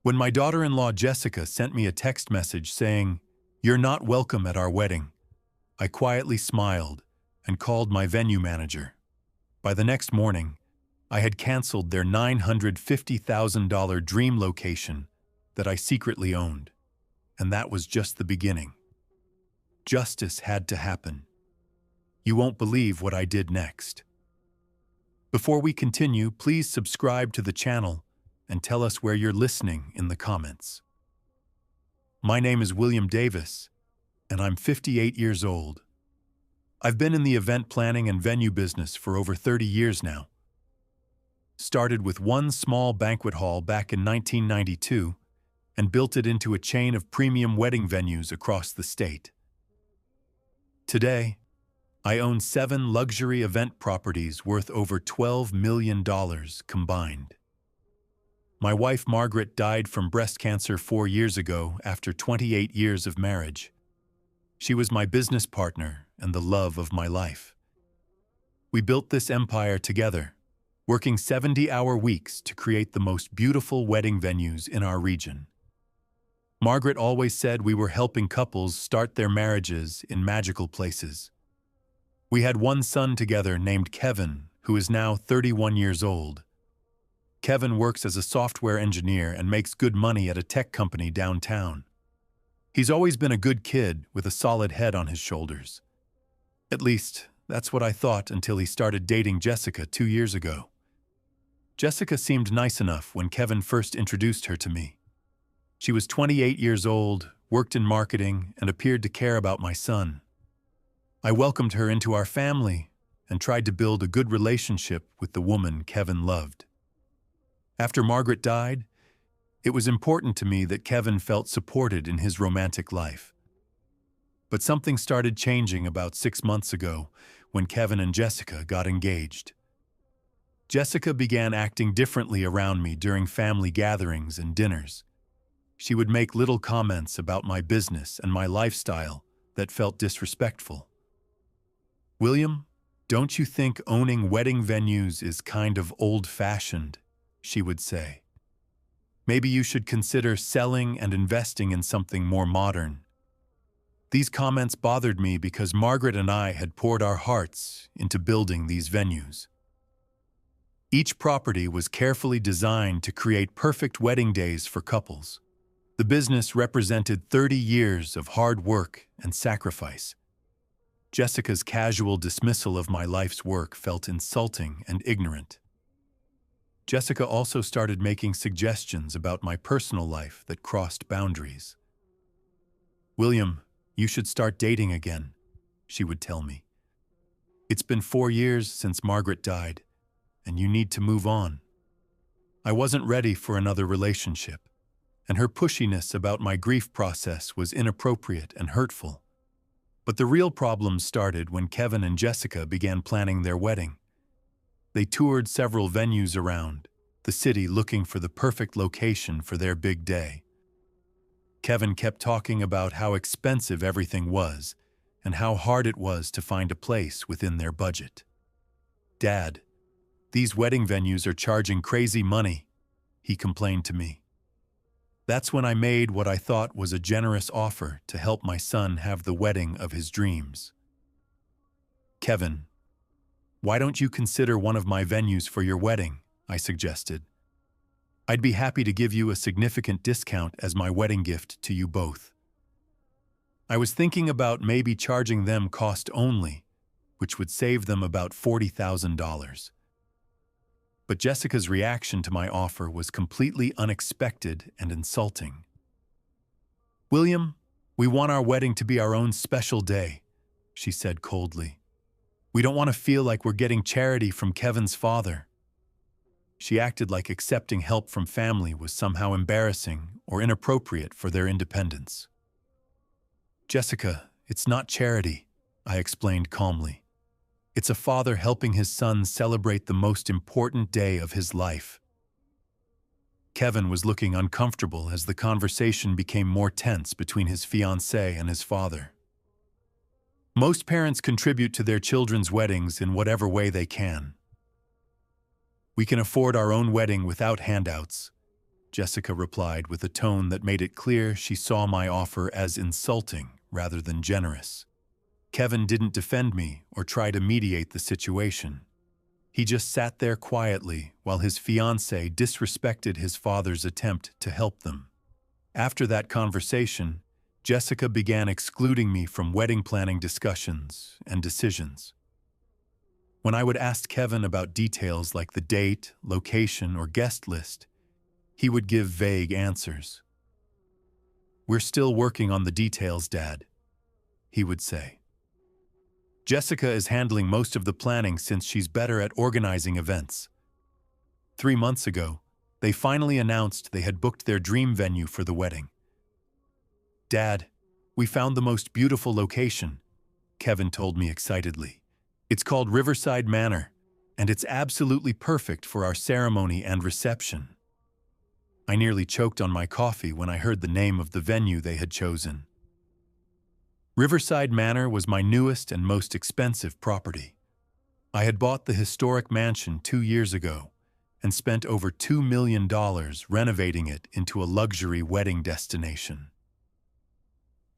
When my daughter-in-law Jessica sent me a text message saying, "You're not welcome at our wedding," I quietly smiled and called my venue manager. By the next morning, I had canceled their $950,000 dream location that I secretly owned, and that was just the beginning. Justice had to happen. You won't believe what I did next. Before we continue, please subscribe to the channel and tell us where you're listening in the comments. My name is William Davis, and I'm 58 years old. I've been in the event planning and venue business for over 30 years now. Started with one small banquet hall back in 1992 and built it into a chain of premium wedding venues across the state. Today, I own 7 luxury event properties worth over $12 million combined. My wife Margaret died from breast cancer 4 years ago after 28 years of marriage. She was my business partner and the love of my life. We built this empire together, working 70-hour weeks to create the most beautiful wedding venues in our region. Margaret always said we were helping couples start their marriages in magical places. We had one son together named Kevin, who is now 31 years old. Kevin works as a software engineer and makes good money at a tech company downtown. He's always been a good kid with a solid head on his shoulders. At least, that's what I thought until he started dating Jessica 2 years ago. Jessica seemed nice enough when Kevin first introduced her to me. She was 28 years old, worked in marketing, and appeared to care about my son. I welcomed her into our family and tried to build a good relationship with the woman Kevin loved. After Margaret died, it was important to me that Kevin felt supported in his romantic life. But something started changing about 6 months ago when Kevin and Jessica got engaged. Jessica began acting differently around me during family gatherings and dinners. She would make little comments about my business and my lifestyle that felt disrespectful. "William, don't you think owning wedding venues is kind of old-fashioned?" she would say. "Maybe you should consider selling and investing in something more modern." These comments bothered me because Margaret and I had poured our hearts into building these venues. Each property was carefully designed to create perfect wedding days for couples. The business represented 30 years of hard work and sacrifice. Jessica's casual dismissal of my life's work felt insulting and ignorant. Jessica also started making suggestions about my personal life that crossed boundaries. "William, you should start dating again," she would tell me. "It's been 4 years since Margaret died, and you need to move on." I wasn't ready for another relationship, and her pushiness about my grief process was inappropriate and hurtful. But the real problem started when Kevin and Jessica began planning their wedding. They toured several venues around the city looking for the perfect location for their big day. Kevin kept talking about how expensive everything was and how hard it was to find a place within their budget. "Dad, these wedding venues are charging crazy money," he complained to me. That's when I made what I thought was a generous offer to help my son have the wedding of his dreams. "Kevin, why don't you consider one of my venues for your wedding?" I suggested. "I'd be happy to give you a significant discount as my wedding gift to you both." I was thinking about maybe charging them cost only, which would save them about $40,000. But Jessica's reaction to my offer was completely unexpected and insulting. "William, we want our wedding to be our own special day," she said coldly. "We don't want to feel like we're getting charity from Kevin's father." She acted like accepting help from family was somehow embarrassing or inappropriate for their independence. "Jessica, it's not charity," I explained calmly. "It's a father helping his son celebrate the most important day of his life." Kevin was looking uncomfortable as the conversation became more tense between his fiancée and his father. Most parents contribute to their children's weddings in whatever way they can. We can afford our own wedding without handouts, Jessica replied with a tone that made it clear she saw my offer as insulting rather than generous. Kevin didn't defend me or try to mediate the situation. He just sat there quietly while his fiancée disrespected his father's attempt to help them. After that conversation, Jessica began excluding me from wedding planning discussions and decisions. When I would ask Kevin about details like the date, location, or guest list, he would give vague answers. "We're still working on the details, Dad," he would say. Jessica is handling most of the planning since she's better at organizing events. 3 months ago, they finally announced they had booked their dream venue for the wedding. "Dad, we found the most beautiful location," Kevin told me excitedly. "It's called Riverside Manor, and it's absolutely perfect for our ceremony and reception." I nearly choked on my coffee when I heard the name of the venue they had chosen. Riverside Manor was my newest and most expensive property. I had bought the historic mansion 2 years ago and spent over $2 million renovating it into a luxury wedding destination.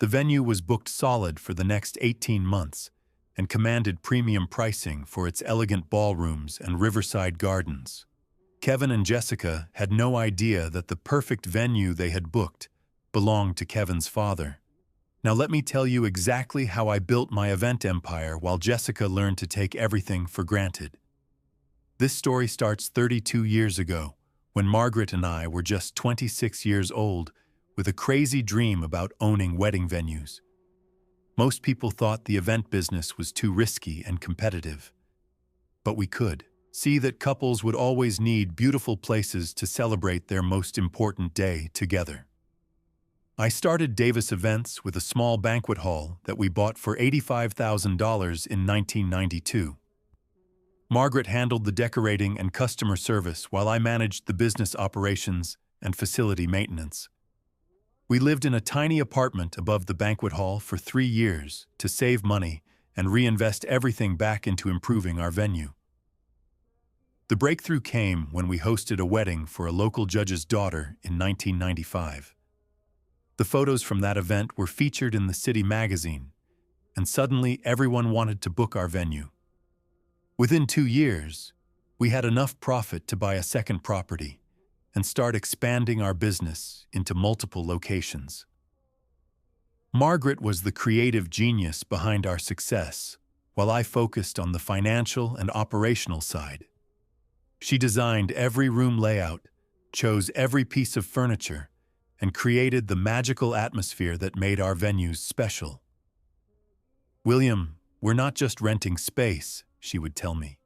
The venue was booked solid for the next 18 months and commanded premium pricing for its elegant ballrooms and riverside gardens. Kevin and Jessica had no idea that the perfect venue they had booked belonged to Kevin's father. Now let me tell you exactly how I built my event empire while Jessica learned to take everything for granted. This story starts 32 years ago, when Margaret and I were just 26 years old, with a crazy dream about owning wedding venues. Most people thought the event business was too risky and competitive. But we could see that couples would always need beautiful places to celebrate their most important day together. I started Davis Events with a small banquet hall that we bought for $85,000 in 1992. Margaret handled the decorating and customer service while I managed the business operations and facility maintenance. We lived in a tiny apartment above the banquet hall for 3 years to save money and reinvest everything back into improving our venue. The breakthrough came when we hosted a wedding for a local judge's daughter in 1995. The photos from that event were featured in the city magazine, and suddenly everyone wanted to book our venue. Within 2 years, we had enough profit to buy a second property and start expanding our business into multiple locations. Margaret was the creative genius behind our success, while I focused on the financial and operational side. She designed every room layout, chose every piece of furniture, and created the magical atmosphere that made our venues special. "William, we're not just renting space," she would tell me.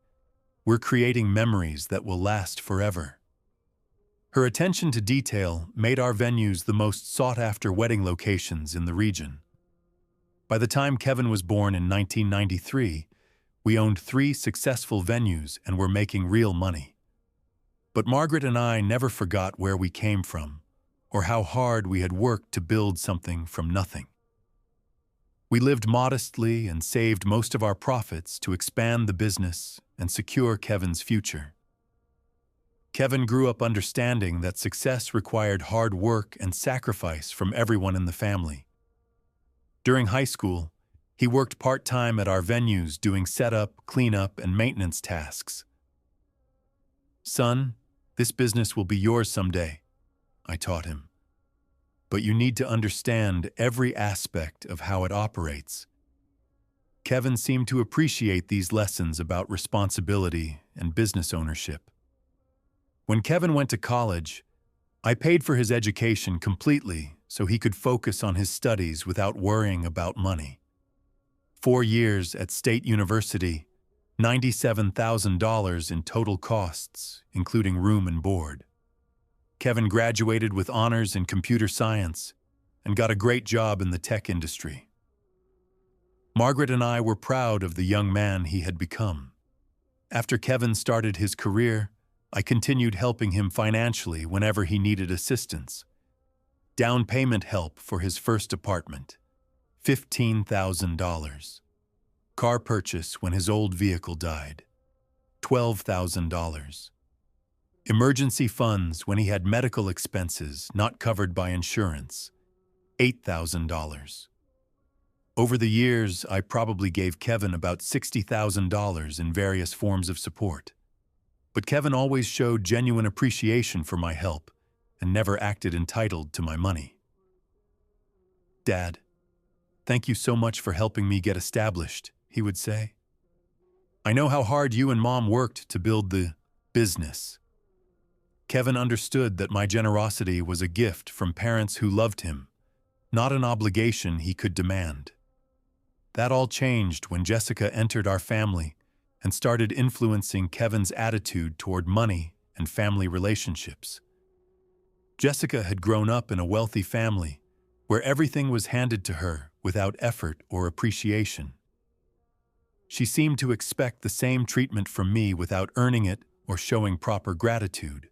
"We're creating memories that will last forever." Her attention to detail made our venues the most sought-after wedding locations in the region. By the time Kevin was born in 1993, we owned 3 successful venues and were making real money. But Margaret and I never forgot where we came from, or how hard we had worked to build something from nothing. We lived modestly and saved most of our profits to expand the business and secure Kevin's future. Kevin grew up understanding that success required hard work and sacrifice from everyone in the family. During high school, he worked part-time at our venues doing setup, cleanup, and maintenance tasks. "Son, this business will be yours someday," I taught him. "But you need to understand every aspect of how it operates." Kevin seemed to appreciate these lessons about responsibility and business ownership. When Kevin went to college, I paid for his education completely so he could focus on his studies without worrying about money. 4 years at State University, $97,000 in total costs, including room and board. Kevin graduated with honors in computer science and got a great job in the tech industry. Margaret and I were proud of the young man he had become. After Kevin started his career, I continued helping him financially whenever he needed assistance. Down payment help for his first apartment, $15,000. Car purchase when his old vehicle died, $12,000. Emergency funds when he had medical expenses not covered by insurance, $8,000. Over the years, I probably gave Kevin about $60,000 in various forms of support. But Kevin always showed genuine appreciation for my help and never acted entitled to my money. "Dad, thank you so much for helping me get established," he would say. "I know how hard you and Mom worked to build the business." Kevin understood that my generosity was a gift from parents who loved him, not an obligation he could demand. That all changed when Jessica entered our family and started influencing Kevin's attitude toward money and family relationships. Jessica had grown up in a wealthy family where everything was handed to her without effort or appreciation. She seemed to expect the same treatment from me without earning it or showing proper gratitude.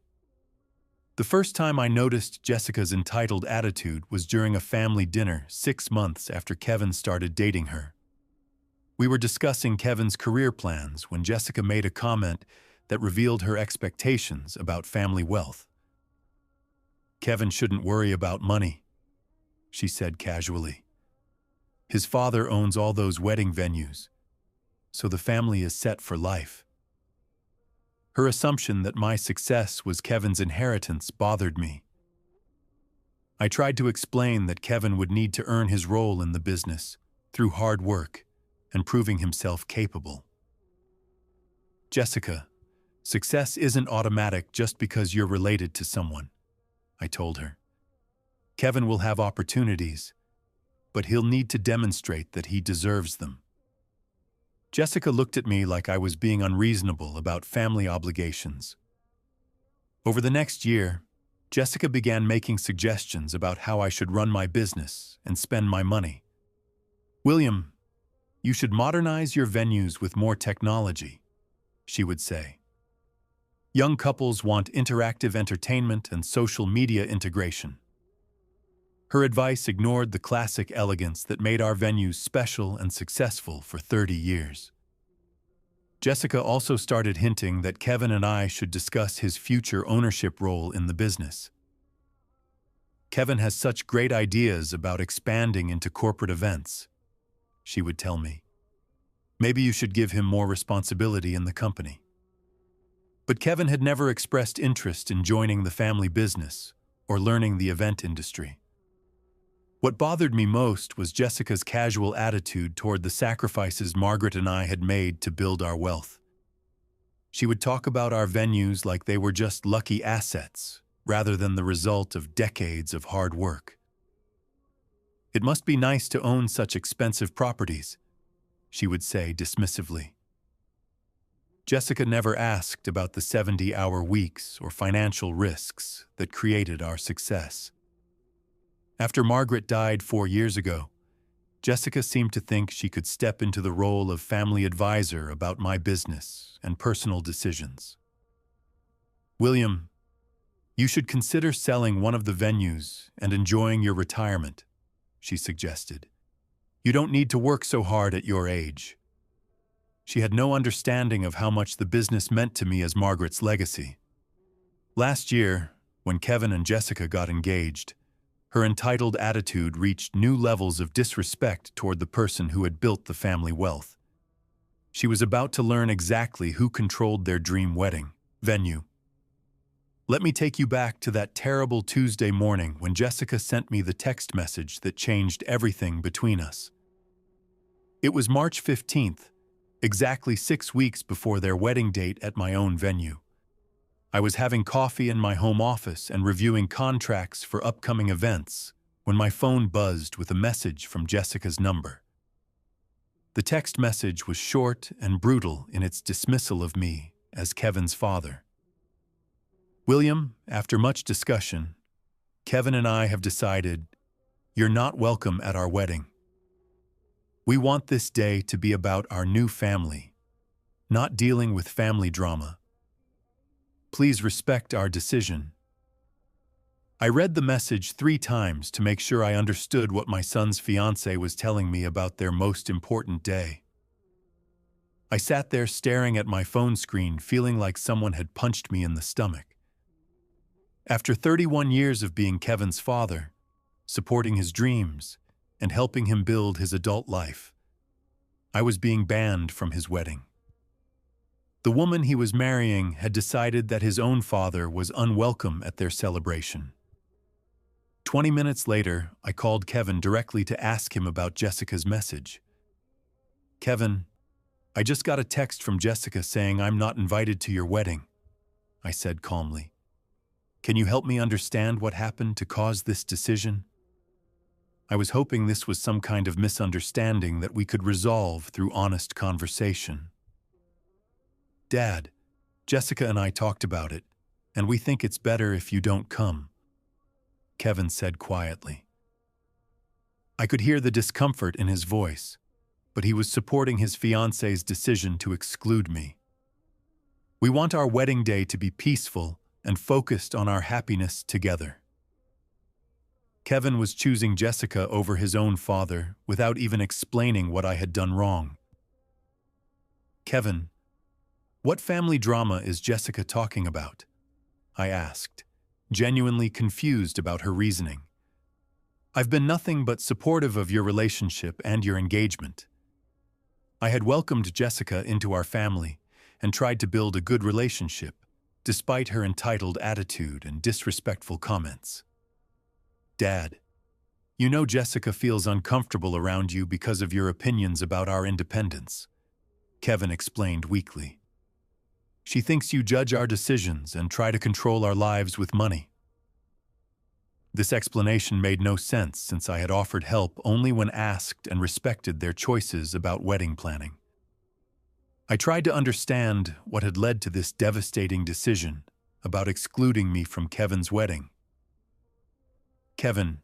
The first time I noticed Jessica's entitled attitude was during a family dinner 6 months after Kevin started dating her. We were discussing Kevin's career plans when Jessica made a comment that revealed her expectations about family wealth. "Kevin shouldn't worry about money," she said casually. "His father owns all those wedding venues, so the family is set for life." Her assumption that my success was Kevin's inheritance bothered me. I tried to explain that Kevin would need to earn his role in the business through hard work and proving himself capable. "Jessica, success isn't automatic just because you're related to someone," I told her. "Kevin will have opportunities, but he'll need to demonstrate that he deserves them." Jessica looked at me like I was being unreasonable about family obligations. Over the next year, Jessica began making suggestions about how I should run my business and spend my money. "William, you should modernize your venues with more technology," she would say. "Young couples want interactive entertainment and social media integration." Her advice ignored the classic elegance that made our venues special and successful for 30 years. Jessica also started hinting that Kevin and I should discuss his future ownership role in the business. "Kevin has such great ideas about expanding into corporate events," she would tell me. "Maybe you should give him more responsibility in the company." But Kevin had never expressed interest in joining the family business or learning the event industry. What bothered me most was Jessica's casual attitude toward the sacrifices Margaret and I had made to build our wealth. She would talk about our venues like they were just lucky assets, rather than the result of decades of hard work. "It must be nice to own such expensive properties," she would say dismissively. Jessica never asked about the 70-hour weeks or financial risks that created our success. After Margaret died 4 years ago, Jessica seemed to think she could step into the role of family advisor about my business and personal decisions. "William, you should consider selling one of the venues and enjoying your retirement," she suggested. "You don't need to work so hard at your age." She had no understanding of how much the business meant to me as Margaret's legacy. Last year, when Kevin and Jessica got engaged, her entitled attitude reached new levels of disrespect toward the person who had built the family wealth. She was about to learn exactly who controlled their dream wedding venue. Let me take you back to that terrible Tuesday morning when Jessica sent me the text message that changed everything between us. It was March 15th, exactly 6 weeks before their wedding date at my own venue. I was having coffee in my home office and reviewing contracts for upcoming events when my phone buzzed with a message from Jessica's number. The text message was short and brutal in its dismissal of me as Kevin's father. "William, after much discussion, Kevin and I have decided you're not welcome at our wedding. We want this day to be about our new family, not dealing with family drama. Please respect our decision." I read the message 3 times to make sure I understood what my son's fiancée was telling me about their most important day. I sat there staring at my phone screen, feeling like someone had punched me in the stomach. After 31 years of being Kevin's father, supporting his dreams, and helping him build his adult life, I was being banned from his wedding. The woman he was marrying had decided that his own father was unwelcome at their celebration. 20 minutes later, I called Kevin directly to ask him about Jessica's message. "Kevin, I just got a text from Jessica saying I'm not invited to your wedding," I said calmly. "Can you help me understand what happened to cause this decision?" I was hoping this was some kind of misunderstanding that we could resolve through honest conversation. "Dad, Jessica and I talked about it, and we think it's better if you don't come," Kevin said quietly. I could hear the discomfort in his voice, but he was supporting his fiancée's decision to exclude me. "We want our wedding day to be peaceful and focused on our happiness together." Kevin was choosing Jessica over his own father without even explaining what I had done wrong. "Kevin, what family drama is Jessica talking about?" I asked, genuinely confused about her reasoning. "I've been nothing but supportive of your relationship and your engagement." I had welcomed Jessica into our family and tried to build a good relationship, despite her entitled attitude and disrespectful comments. "Dad, you know Jessica feels uncomfortable around you because of your opinions about our independence," Kevin explained weakly. "She thinks you judge our decisions and try to control our lives with money." This explanation made no sense since I had offered help only when asked and respected their choices about wedding planning. I tried to understand what had led to this devastating decision about excluding me from Kevin's wedding. "Kevin,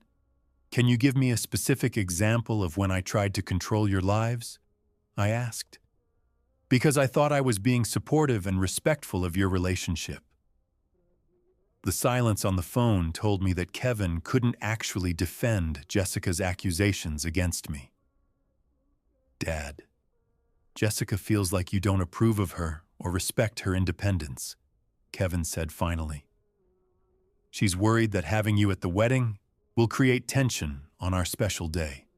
can you give me a specific example of when I tried to control your lives?" I asked. "Because I thought I was being supportive and respectful of your relationship." The silence on the phone told me that Kevin couldn't actually defend Jessica's accusations against me. "Dad, Jessica feels like you don't approve of her or respect her independence," Kevin said finally. "She's worried that having you at the wedding will create tension on our special day."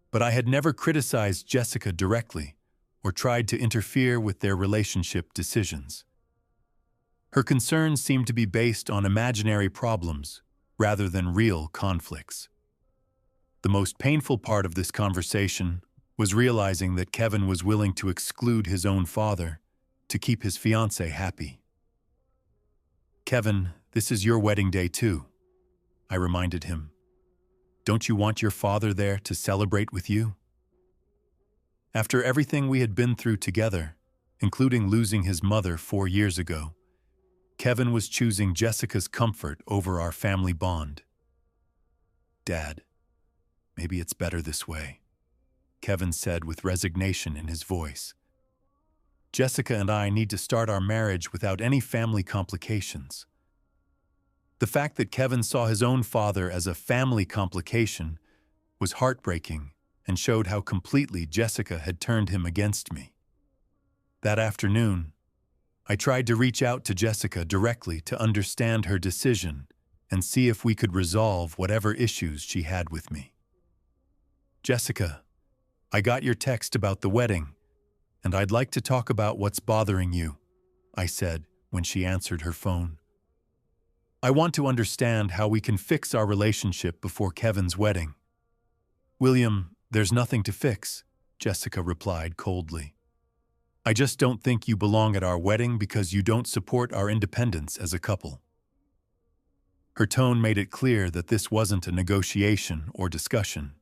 But I had never criticized Jessica directly or tried to interfere with their relationship decisions. Her concerns seemed to be based on imaginary problems rather than real conflicts. The most painful part of this conversation was realizing that Kevin was willing to exclude his own father to keep his fiancée happy. "Kevin, this is your wedding day too," I reminded him. "Don't you want your father there to celebrate with you?" After everything we had been through together, including losing his mother 4 years ago, Kevin was choosing Jessica's comfort over our family bond. "Dad, maybe it's better this way," Kevin said with resignation in his voice. "Jessica and I need to start our marriage without any family complications." The fact that Kevin saw his own father as a family complication was heartbreaking and showed how completely Jessica had turned him against me. That afternoon, I tried to reach out to Jessica directly to understand her decision and see if we could resolve whatever issues she had with me. "Jessica, I got your text about the wedding, and I'd like to talk about what's bothering you," I said when she answered her phone. "I want to understand how we can fix our relationship before Kevin's wedding." "William, there's nothing to fix," Jessica replied coldly. "I just don't think you belong at our wedding because you don't support our independence as a couple." Her tone made it clear that this wasn't a negotiation or discussion.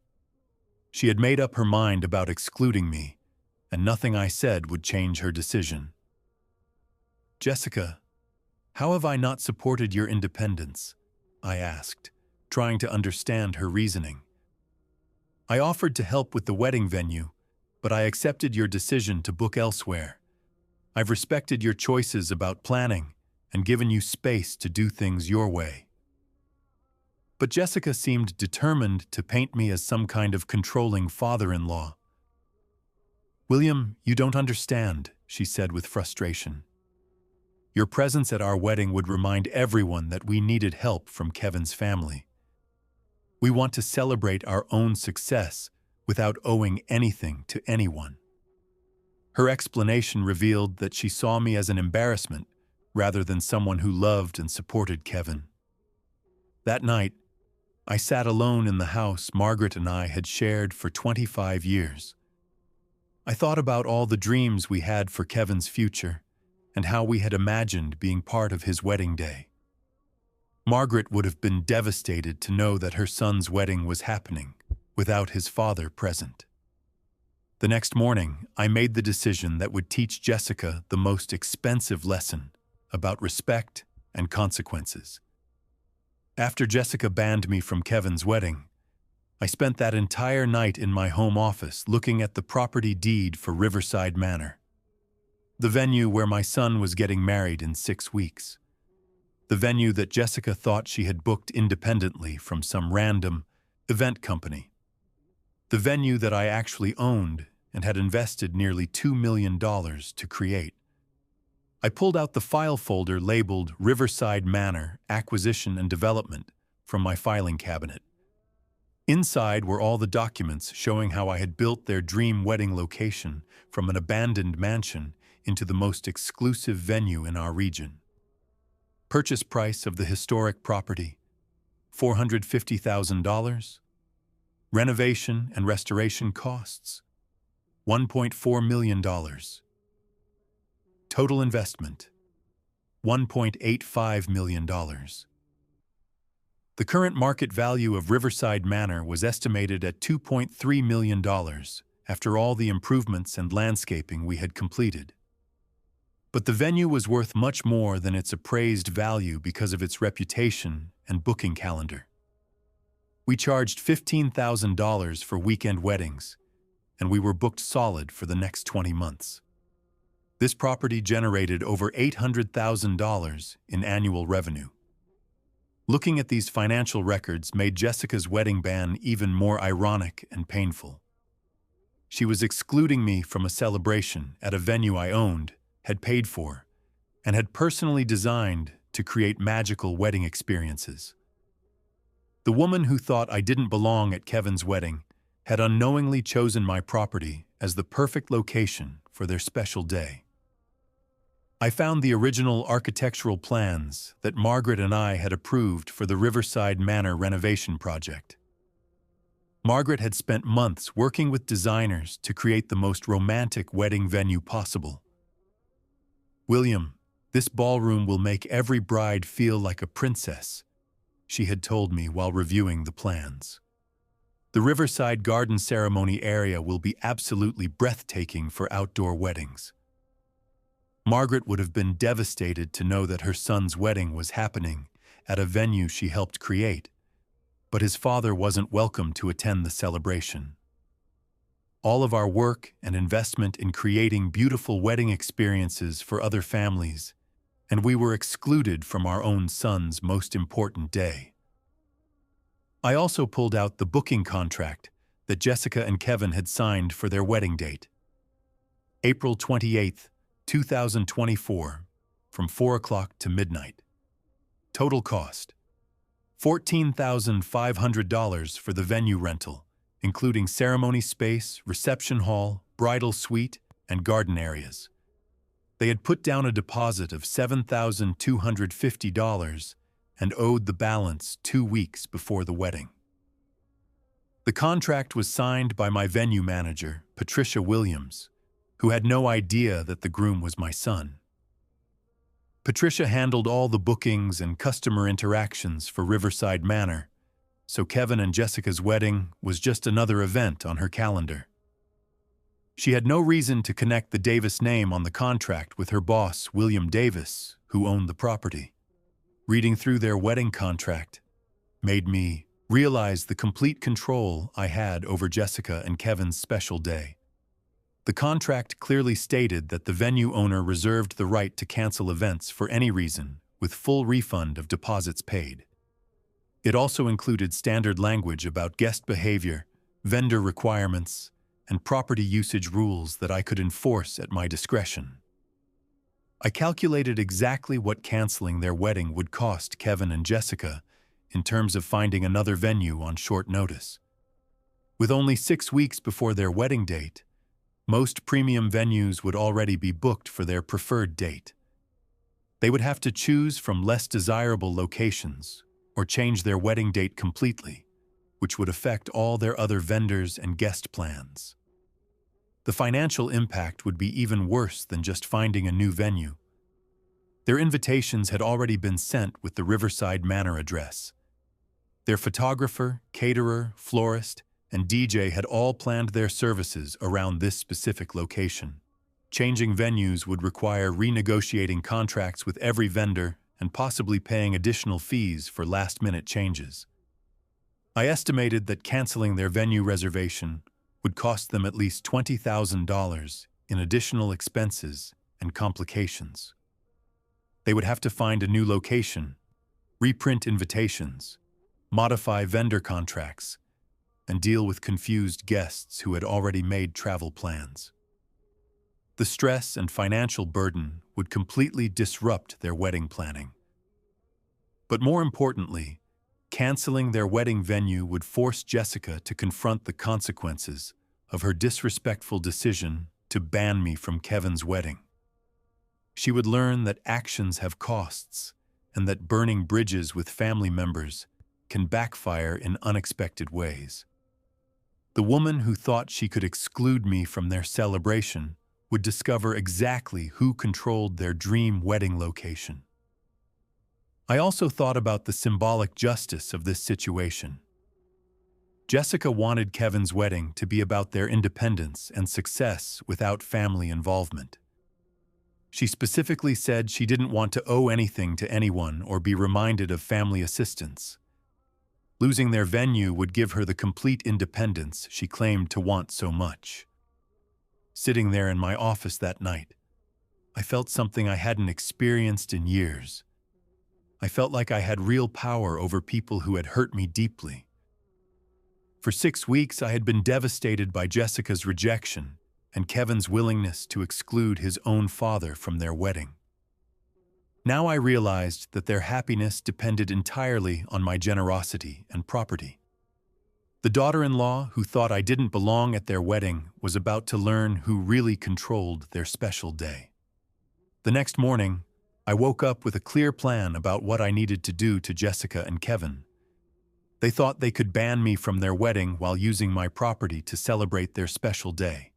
She had made up her mind about excluding me, and nothing I said would change her decision. "Jessica, how have I not supported your independence?" I asked, trying to understand her reasoning. "I offered to help with the wedding venue, but I accepted your decision to book elsewhere. I've respected your choices about planning and given you space to do things your way." But Jessica seemed determined to paint me as some kind of controlling father-in-law. "William, you don't understand," she said with frustration. Your presence at our wedding would remind everyone that we needed help from Kevin's family. We want to celebrate our own success without owing anything to anyone." Her explanation revealed that she saw me as an embarrassment rather than someone who loved and supported Kevin. That night, I sat alone in the house Margaret and I had shared for 25 years. I thought about all the dreams we had for Kevin's future and how we had imagined being part of his wedding day. Margaret would have been devastated to know that her son's wedding was happening without his father present. The next morning, I made the decision that would teach Jessica the most expensive lesson about respect and consequences. After Jessica banned me from Kevin's wedding, I spent that entire night in my home office looking at the property deed for Riverside Manor, the venue where my son was getting married in 6 weeks, the venue that Jessica thought she had booked independently from some random event company, the venue that I actually owned and had invested nearly $2 million to create. I pulled out the file folder labeled Riverside Manor Acquisition and Development from my filing cabinet. Inside were all the documents showing how I had built their dream wedding location from an abandoned mansion into the most exclusive venue in our region. Purchase price of the historic property, $450,000. Renovation and restoration costs, $1.4 million. Total investment, $1.85 million. The current market value of Riverside Manor was estimated at $2.3 million after all the improvements and landscaping we had completed. But the venue was worth much more than its appraised value because of its reputation and booking calendar. We charged $15,000 for weekend weddings, and we were booked solid for the next 20 months. This property generated over $800,000 in annual revenue. Looking at these financial records made Jessica's wedding ban even more ironic and painful. She was excluding me from a celebration at a venue I owned, had paid for, and had personally designed to create magical wedding experiences. The woman who thought I didn't belong at Kevin's wedding had unknowingly chosen my property as the perfect location for their special day. I found the original architectural plans that Margaret and I had approved for the Riverside Manor renovation project. Margaret had spent months working with designers to create the most romantic wedding venue possible. "William, this ballroom will make every bride feel like a princess," she had told me while reviewing the plans. "The Riverside Garden ceremony area will be absolutely breathtaking for outdoor weddings." Margaret would have been devastated to know that her son's wedding was happening at a venue she helped create, but his father wasn't welcome to attend the celebration. All of our work and investment in creating beautiful wedding experiences for other families, and we were excluded from our own son's most important day. I also pulled out the booking contract that Jessica and Kevin had signed for their wedding date. April 28th, 2024, from 4 o'clock to midnight. Total cost, $14,500 for the venue rental, including ceremony space, reception hall, bridal suite, and garden areas. They had put down a deposit of $7,250 and owed the balance 2 weeks before the wedding. The contract was signed by my venue manager, Patricia Williams, who had no idea that the groom was my son. Patricia handled all the bookings and customer interactions for Riverside Manor, so Kevin and Jessica's wedding was just another event on her calendar. She had no reason to connect the Davis name on the contract with her boss, William Davis, who owned the property. Reading through their wedding contract made me realize the complete control I had over Jessica and Kevin's special day. The contract clearly stated that the venue owner reserved the right to cancel events for any reason, with full refund of deposits paid. It also included standard language about guest behavior, vendor requirements, and property usage rules that I could enforce at my discretion. I calculated exactly what canceling their wedding would cost Kevin and Jessica in terms of finding another venue on short notice. With only 6 weeks before their wedding date, most premium venues would already be booked for their preferred date. They would have to choose from less desirable locations or change their wedding date completely, which would affect all their other vendors and guest plans. The financial impact would be even worse than just finding a new venue. Their invitations had already been sent with the Riverside Manor address. Their photographer, caterer, florist, and DJ had all planned their services around this specific location. Changing venues would require renegotiating contracts with every vendor and possibly paying additional fees for last-minute changes. I estimated that canceling their venue reservation would cost them at least $20,000 in additional expenses and complications. They would have to find a new location, reprint invitations, modify vendor contracts, and deal with confused guests who had already made travel plans. The stress and financial burden would completely disrupt their wedding planning. But more importantly, canceling their wedding venue would force Jessica to confront the consequences of her disrespectful decision to ban me from Kevin's wedding. She would learn that actions have costs and that burning bridges with family members can backfire in unexpected ways. The woman who thought she could exclude me from their celebration would discover exactly who controlled their dream wedding location. I also thought about the symbolic justice of this situation. Jessica wanted Kevin's wedding to be about their independence and success without family involvement. She specifically said she didn't want to owe anything to anyone or be reminded of family assistance. Losing their venue would give her the complete independence she claimed to want so much. Sitting there in my office that night, I felt something I hadn't experienced in years. I felt like I had real power over people who had hurt me deeply. For 6 weeks, I had been devastated by Jessica's rejection and Kevin's willingness to exclude his own father from their wedding. Now I realized that their happiness depended entirely on my generosity and property. The daughter-in-law who thought I didn't belong at their wedding was about to learn who really controlled their special day. The next morning, I woke up with a clear plan about what I needed to do to Jessica and Kevin. They thought they could ban me from their wedding while using my property to celebrate their special day.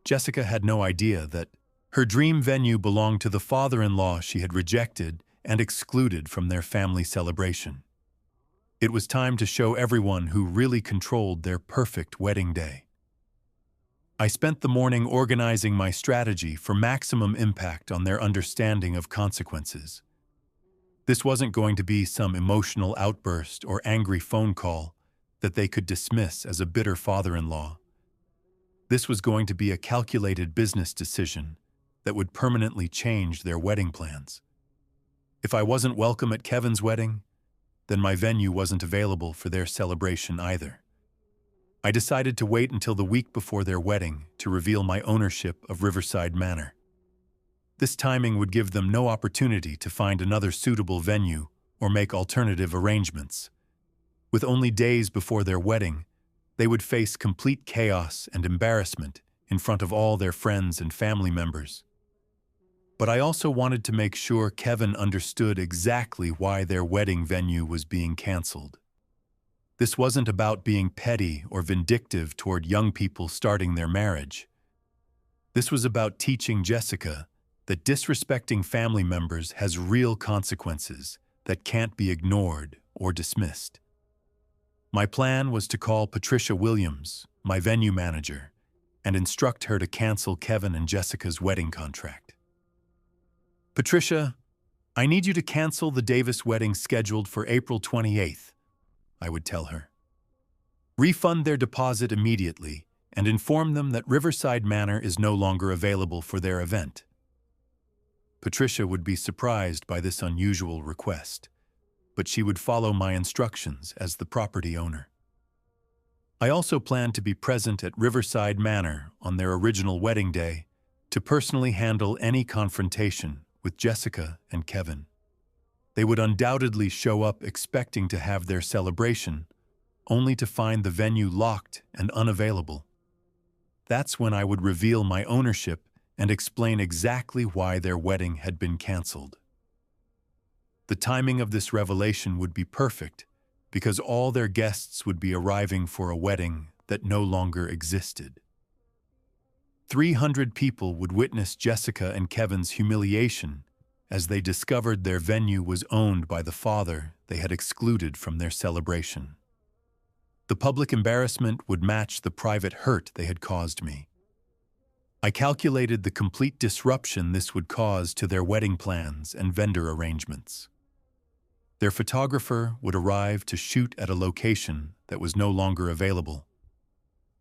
Jessica had no idea that her dream venue belonged to the father-in-law she had rejected and excluded from their family celebration. It was time to show everyone who really controlled their perfect wedding day. I spent the morning organizing my strategy for maximum impact on their understanding of consequences. This wasn't going to be some emotional outburst or angry phone call that they could dismiss as a bitter father-in-law. This was going to be a calculated business decision that would permanently change their wedding plans. If I wasn't welcome at Kevin's wedding, then my venue wasn't available for their celebration either. I decided to wait until the week before their wedding to reveal my ownership of Riverside Manor. This timing would give them no opportunity to find another suitable venue or make alternative arrangements. With only days before their wedding, they would face complete chaos and embarrassment in front of all their friends and family members. But I also wanted to make sure Kevin understood exactly why their wedding venue was being canceled. This wasn't about being petty or vindictive toward young people starting their marriage. This was about teaching Jessica that disrespecting family members has real consequences that can't be ignored or dismissed. My plan was to call Patricia Williams, my venue manager, and instruct her to cancel Kevin and Jessica's wedding contract. "Patricia, I need you to cancel the Davis wedding scheduled for April 28th, I would tell her. Refund their deposit immediately and inform them that Riverside Manor is no longer available for their event. Patricia would be surprised by this unusual request, but she would follow my instructions as the property owner. I also planned to be present at Riverside Manor on their original wedding day to personally handle any confrontation with Jessica and Kevin. They would undoubtedly show up expecting to have their celebration, only to find the venue locked and unavailable. That's when I would reveal my ownership and explain exactly why their wedding had been canceled. The timing of this revelation would be perfect, because all their guests would be arriving for a wedding that no longer existed. 300 people would witness Jessica and Kevin's humiliation as they discovered their venue was owned by the father they had excluded from their celebration. The public embarrassment would match the private hurt they had caused me. I calculated the complete disruption this would cause to their wedding plans and vendor arrangements. Their photographer would arrive to shoot at a location that was no longer available.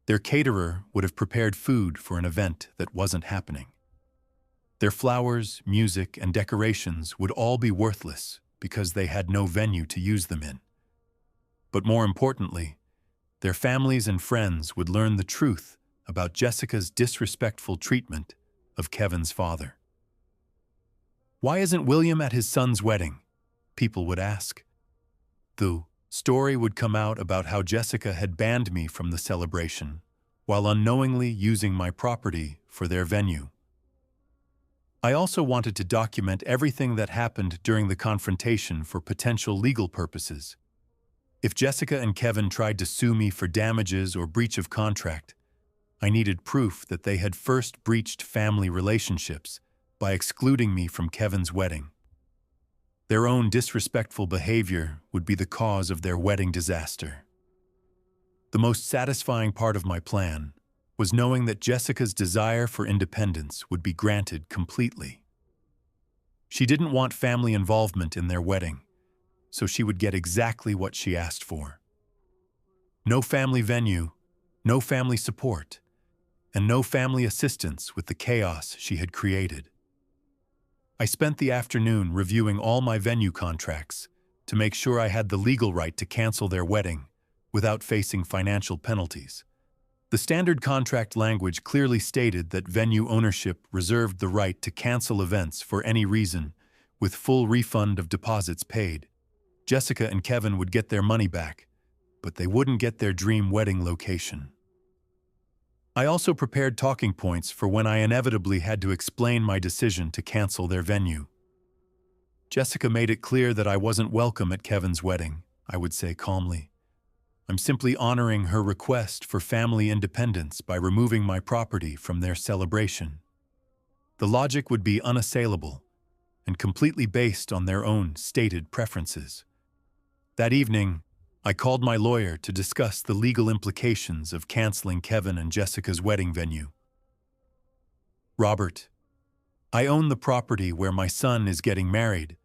Their caterer would have prepared food for an event that wasn't happening. Their flowers, music, and decorations would all be worthless because they had no venue to use them in. But more importantly, their families and friends would learn the truth about Jessica's disrespectful treatment of Kevin's father. "Why isn't William at his son's wedding?" people would ask. The story would come out about how Jessica had banned me from the celebration while unknowingly using my property for their venue. I also wanted to document everything that happened during the confrontation for potential legal purposes. If Jessica and Kevin tried to sue me for damages or breach of contract, I needed proof that they had first breached family relationships by excluding me from Kevin's wedding. Their own disrespectful behavior would be the cause of their wedding disaster. The most satisfying part of my plan was knowing that Jessica's desire for independence would be granted completely. She didn't want family involvement in their wedding, so she would get exactly what she asked for. No family venue, no family support, and no family assistance with the chaos she had created. I spent the afternoon reviewing all my venue contracts to make sure I had the legal right to cancel their wedding without facing financial penalties. The standard contract language clearly stated that venue ownership reserved the right to cancel events for any reason, with full refund of deposits paid. Jessica and Kevin would get their money back, but they wouldn't get their dream wedding location. I also prepared talking points for when I inevitably had to explain my decision to cancel their venue. Jessica made it clear that I wasn't welcome at Kevin's wedding, I would say calmly. I'm simply honoring her request for family independence by removing my property from their celebration. The logic would be unassailable and completely based on their own stated preferences. That evening, I called my lawyer to discuss the legal implications of canceling Kevin and Jessica's wedding venue. "Robert, I own the property where my son is getting married,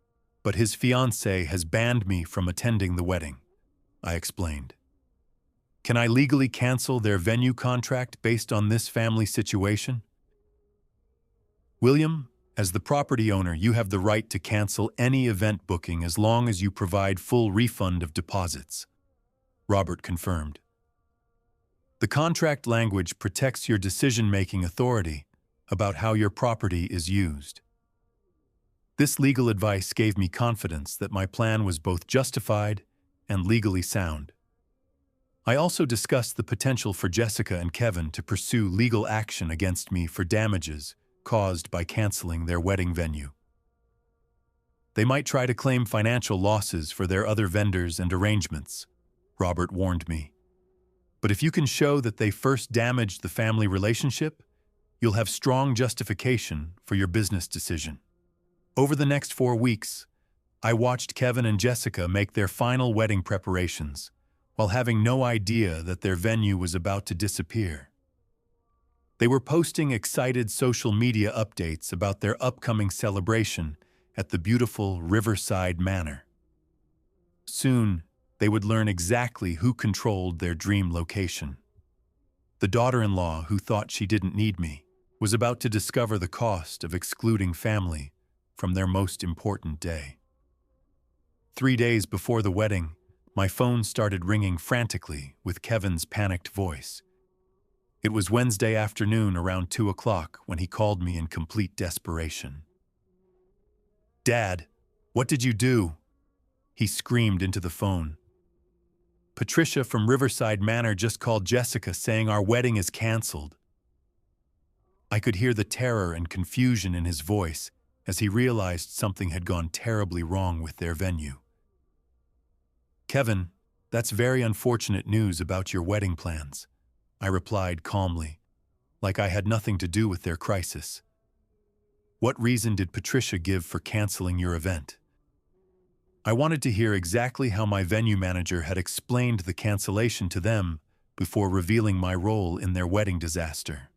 but his fiancée has banned me from attending the wedding," I explained. "Can I legally cancel their venue contract based on this family situation?" "William, as the property owner, you have the right to cancel any event booking as long as you provide full refund of deposits," Robert confirmed. "The contract language protects your decision-making authority about how your property is used." This legal advice gave me confidence that my plan was both justified and legally sound. I also discussed the potential for Jessica and Kevin to pursue legal action against me for damages caused by canceling their wedding venue. They might try to claim financial losses for their other vendors and arrangements, Robert warned me. But if you can show that they first damaged the family relationship, you'll have strong justification for your business decision. Over the next 4 weeks, I watched Kevin and Jessica make their final wedding preparations, while having no idea that their venue was about to disappear. They were posting excited social media updates about their upcoming celebration at the beautiful Riverside Manor. Soon, they would learn exactly who controlled their dream location. The daughter-in-law who thought she didn't need me was about to discover the cost of excluding family from their most important day. 3 days before the wedding, my phone started ringing frantically with Kevin's panicked voice. It was Wednesday afternoon around 2 o'clock when he called me in complete desperation. "Dad, what did you do?" he screamed into the phone. "Patricia from Riverside Manor just called Jessica saying our wedding is canceled." I could hear the terror and confusion in his voice as he realized something had gone terribly wrong with their venue. "Kevin, that's very unfortunate news about your wedding plans," I replied calmly, like I had nothing to do with their crisis. "What reason did Patricia give for canceling your event?" I wanted to hear exactly how my venue manager had explained the cancellation to them before revealing my role in their wedding disaster.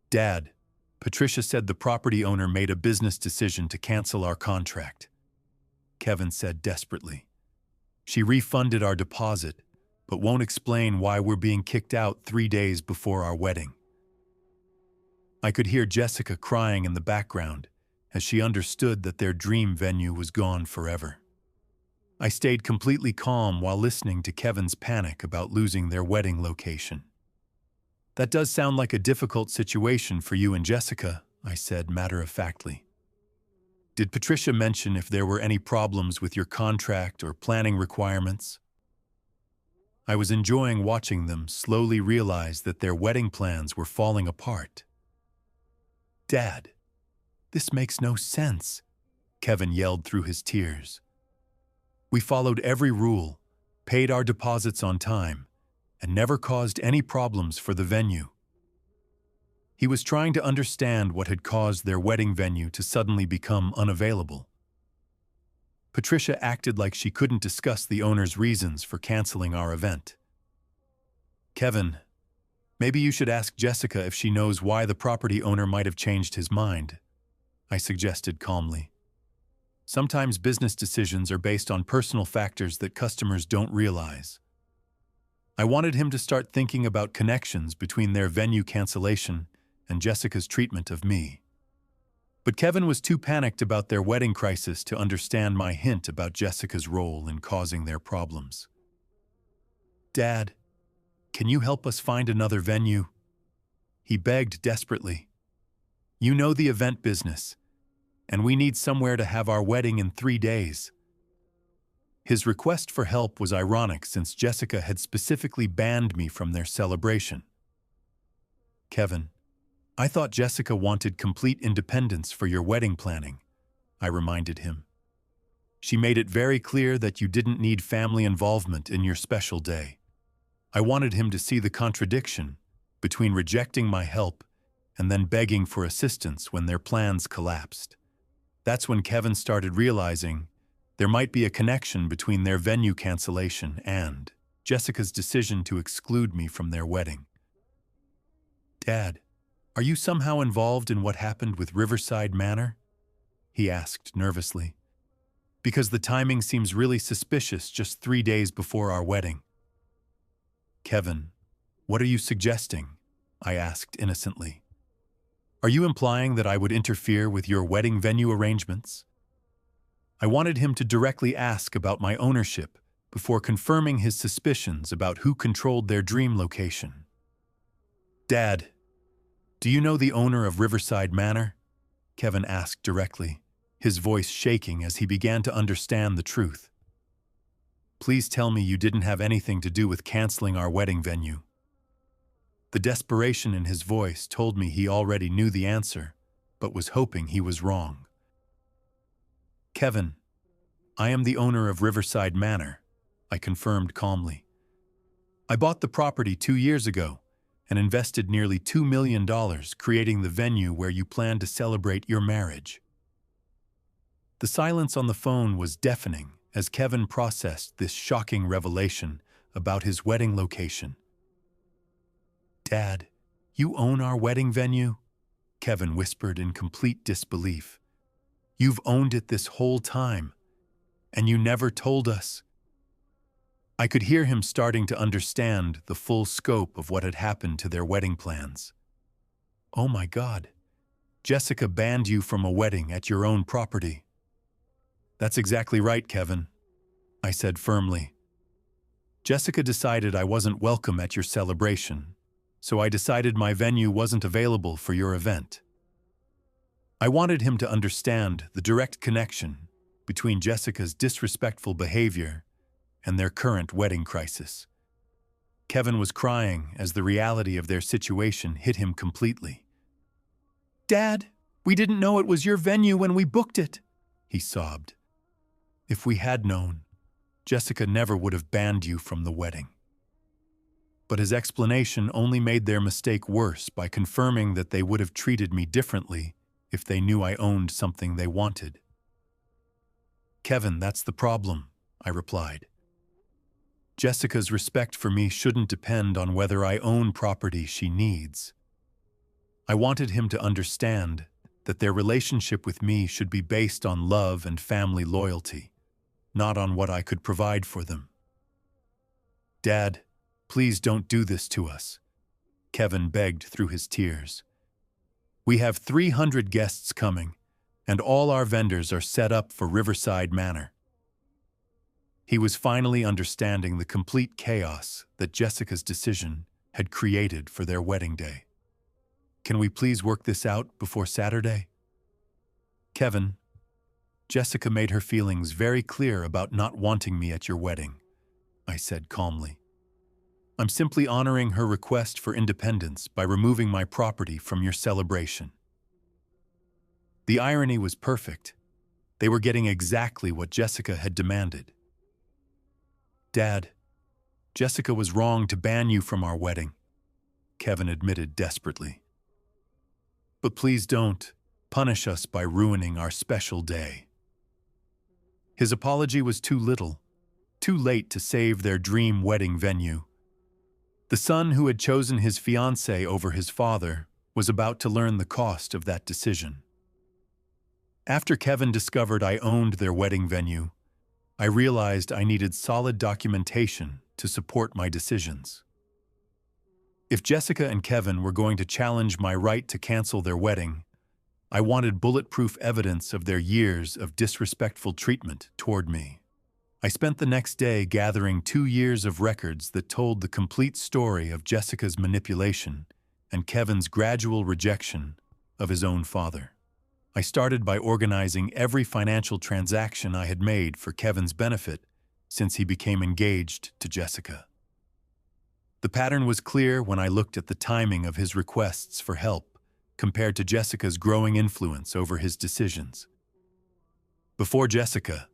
"Dad, Patricia said the property owner made a business decision to cancel our contract," Kevin said desperately. "She refunded our deposit, but won't explain why we're being kicked out 3 days before our wedding." I could hear Jessica crying in the background as she understood that their dream venue was gone forever. I stayed completely calm while listening to Kevin's panic about losing their wedding location. "That does sound like a difficult situation for you and Jessica," I said matter-of-factly. "Did Patricia mention if there were any problems with your contract or planning requirements?" I was enjoying watching them slowly realize that their wedding plans were falling apart. "Dad, this makes no sense," Kevin yelled through his tears. "We followed every rule, paid our deposits on time, and never caused any problems for the venue." He was trying to understand what had caused their wedding venue to suddenly become unavailable. Patricia acted like she couldn't discuss the owner's reasons for canceling our event. "Kevin, maybe you should ask Jessica if she knows why the property owner might have changed his mind," I suggested calmly. "Sometimes business decisions are based on personal factors that customers don't realize." I wanted him to start thinking about connections between their venue cancellation and Jessica's treatment of me. But Kevin was too panicked about their wedding crisis to understand my hint about Jessica's role in causing their problems. "Dad, can you help us find another venue?" he begged desperately. "You know the event business, and we need somewhere to have our wedding in 3 days." His request for help was ironic since Jessica had specifically banned me from their celebration. "Kevin, I thought Jessica wanted complete independence for your wedding planning," I reminded him. "She made it very clear that you didn't need family involvement in your special day." I wanted him to see the contradiction between rejecting my help and then begging for assistance when their plans collapsed. That's when Kevin started realizing there might be a connection between their venue cancellation and Jessica's decision to exclude me from their wedding. "Dad, are you somehow involved in what happened with Riverside Manor?" he asked nervously. "Because the timing seems really suspicious just 3 days before our wedding." "Kevin, what are you suggesting?" I asked innocently. "Are you implying that I would interfere with your wedding venue arrangements?" I wanted him to directly ask about my ownership before confirming his suspicions about who controlled their dream location. "Dad, do you know the owner of Riverside Manor?" Kevin asked directly, his voice shaking as he began to understand the truth. "Please tell me you didn't have anything to do with canceling our wedding venue." The desperation in his voice told me he already knew the answer, but was hoping he was wrong. "Kevin, I am the owner of Riverside Manor," I confirmed calmly. "I bought the property 2 years ago and invested nearly $2 million creating the venue where you plan to celebrate your marriage." The silence on the phone was deafening as Kevin processed this shocking revelation about his wedding location. "Dad, you own our wedding venue?" Kevin whispered in complete disbelief. "You've owned it this whole time, and you never told us." I could hear him starting to understand the full scope of what had happened to their wedding plans. "Oh my God, Jessica banned you from a wedding at your own property." "That's exactly right, Kevin," I said firmly. "Jessica decided I wasn't welcome at your celebration, so I decided my venue wasn't available for your event. I wanted him to understand the direct connection between Jessica's disrespectful behavior and their current wedding crisis. Kevin was crying as the reality of their situation hit him completely. "Dad, we didn't know it was your venue when we booked it," he sobbed. "If we had known, Jessica never would have banned you from the wedding." But his explanation only made their mistake worse by confirming that they would have treated me differently if they knew I owned something they wanted. "Kevin, that's the problem," I replied. "Jessica's respect for me shouldn't depend on whether I own property she needs." I wanted him to understand that their relationship with me should be based on love and family loyalty, not on what I could provide for them. "Dad, please don't do this to us," Kevin begged through his tears. "We have 300 guests coming, and all our vendors are set up for Riverside Manor." He was finally understanding the complete chaos that Jessica's decision had created for their wedding day. "Can we please work this out before Saturday?" "Kevin, Jessica made her feelings very clear about not wanting me at your wedding," I said calmly. "I'm simply honoring her request for independence by removing my property from your celebration." The irony was perfect. They were getting exactly what Jessica had demanded. "Dad, Jessica was wrong to ban you from our wedding," Kevin admitted desperately. "But please don't punish us by ruining our special day." His apology was too little, too late to save their dream wedding venue. The son who had chosen his fiancée over his father was about to learn the cost of that decision. After Kevin discovered I owned their wedding venue, I realized I needed solid documentation to support my decisions. If Jessica and Kevin were going to challenge my right to cancel their wedding, I wanted bulletproof evidence of their years of disrespectful treatment toward me. I spent the next day gathering 2 years of records that told the complete story of Jessica's manipulation and Kevin's gradual rejection of his own father. I started by organizing every financial transaction I had made for Kevin's benefit since he became engaged to Jessica. The pattern was clear when I looked at the timing of his requests for help compared to Jessica's growing influence over his decisions. Before Jessica,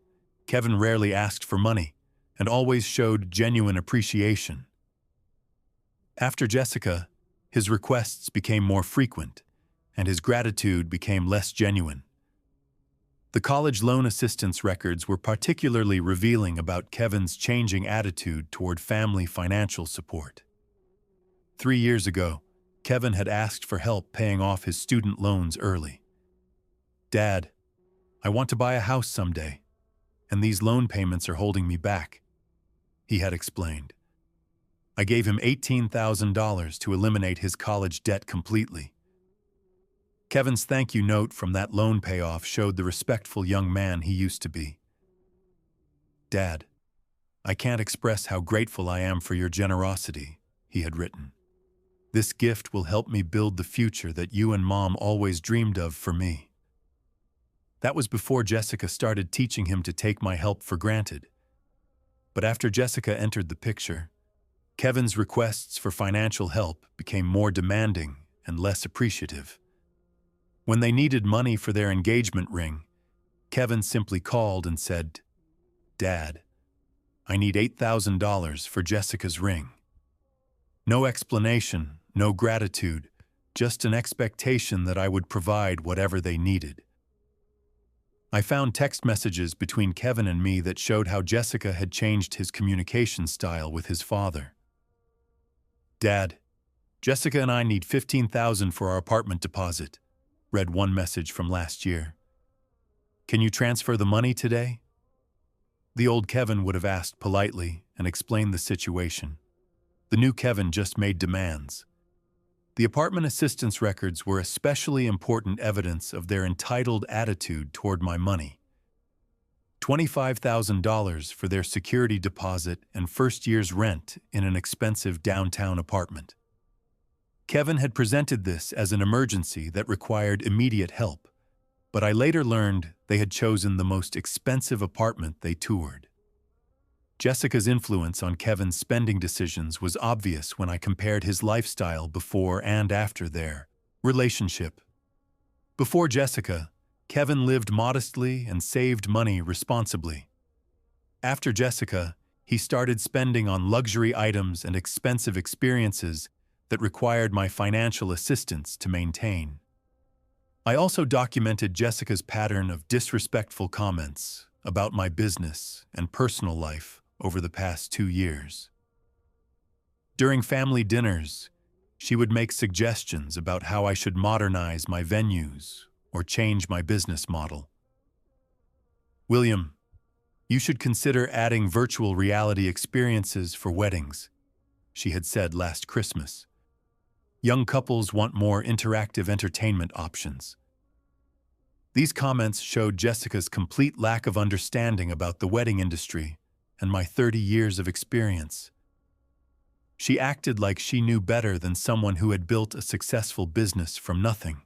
Kevin rarely asked for money and always showed genuine appreciation. After Jessica, his requests became more frequent, and his gratitude became less genuine. The college loan assistance records were particularly revealing about Kevin's changing attitude toward family financial support. 3 years ago, Kevin had asked for help paying off his student loans early. "Dad, I want to buy a house someday, and these loan payments are holding me back," he had explained. I gave him $18,000 to eliminate his college debt completely. Kevin's thank you note from that loan payoff showed the respectful young man he used to be. "Dad, I can't express how grateful I am for your generosity," he had written. "This gift will help me build the future that you and Mom always dreamed of for me." That was before Jessica started teaching him to take my help for granted. But after Jessica entered the picture, Kevin's requests for financial help became more demanding and less appreciative. When they needed money for their engagement ring, Kevin simply called and said, "Dad, I need $8,000 for Jessica's ring." No explanation, no gratitude, just an expectation that I would provide whatever they needed. I found text messages between Kevin and me that showed how Jessica had changed his communication style with his father. "Dad, Jessica and I need $15,000 for our apartment deposit," read one message from last year. "Can you transfer the money today?" The old Kevin would have asked politely and explained the situation. The new Kevin just made demands. The apartment assistance records were especially important evidence of their entitled attitude toward my money. $25,000 for their security deposit and first year's rent in an expensive downtown apartment. Kevin had presented this as an emergency that required immediate help, but I later learned they had chosen the most expensive apartment they toured. Jessica's influence on Kevin's spending decisions was obvious when I compared his lifestyle before and after their relationship. Before Jessica, Kevin lived modestly and saved money responsibly. After Jessica, he started spending on luxury items and expensive experiences that required my financial assistance to maintain. I also documented Jessica's pattern of disrespectful comments about my business and personal life over the past 2 years. During family dinners, she would make suggestions about how I should modernize my venues or change my business model. "William, you should consider adding virtual reality experiences for weddings," she had said last Christmas. "Young couples want more interactive entertainment options." These comments showed Jessica's complete lack of understanding about the wedding industry and my 30 years of experience. She acted like she knew better than someone who had built a successful business from nothing.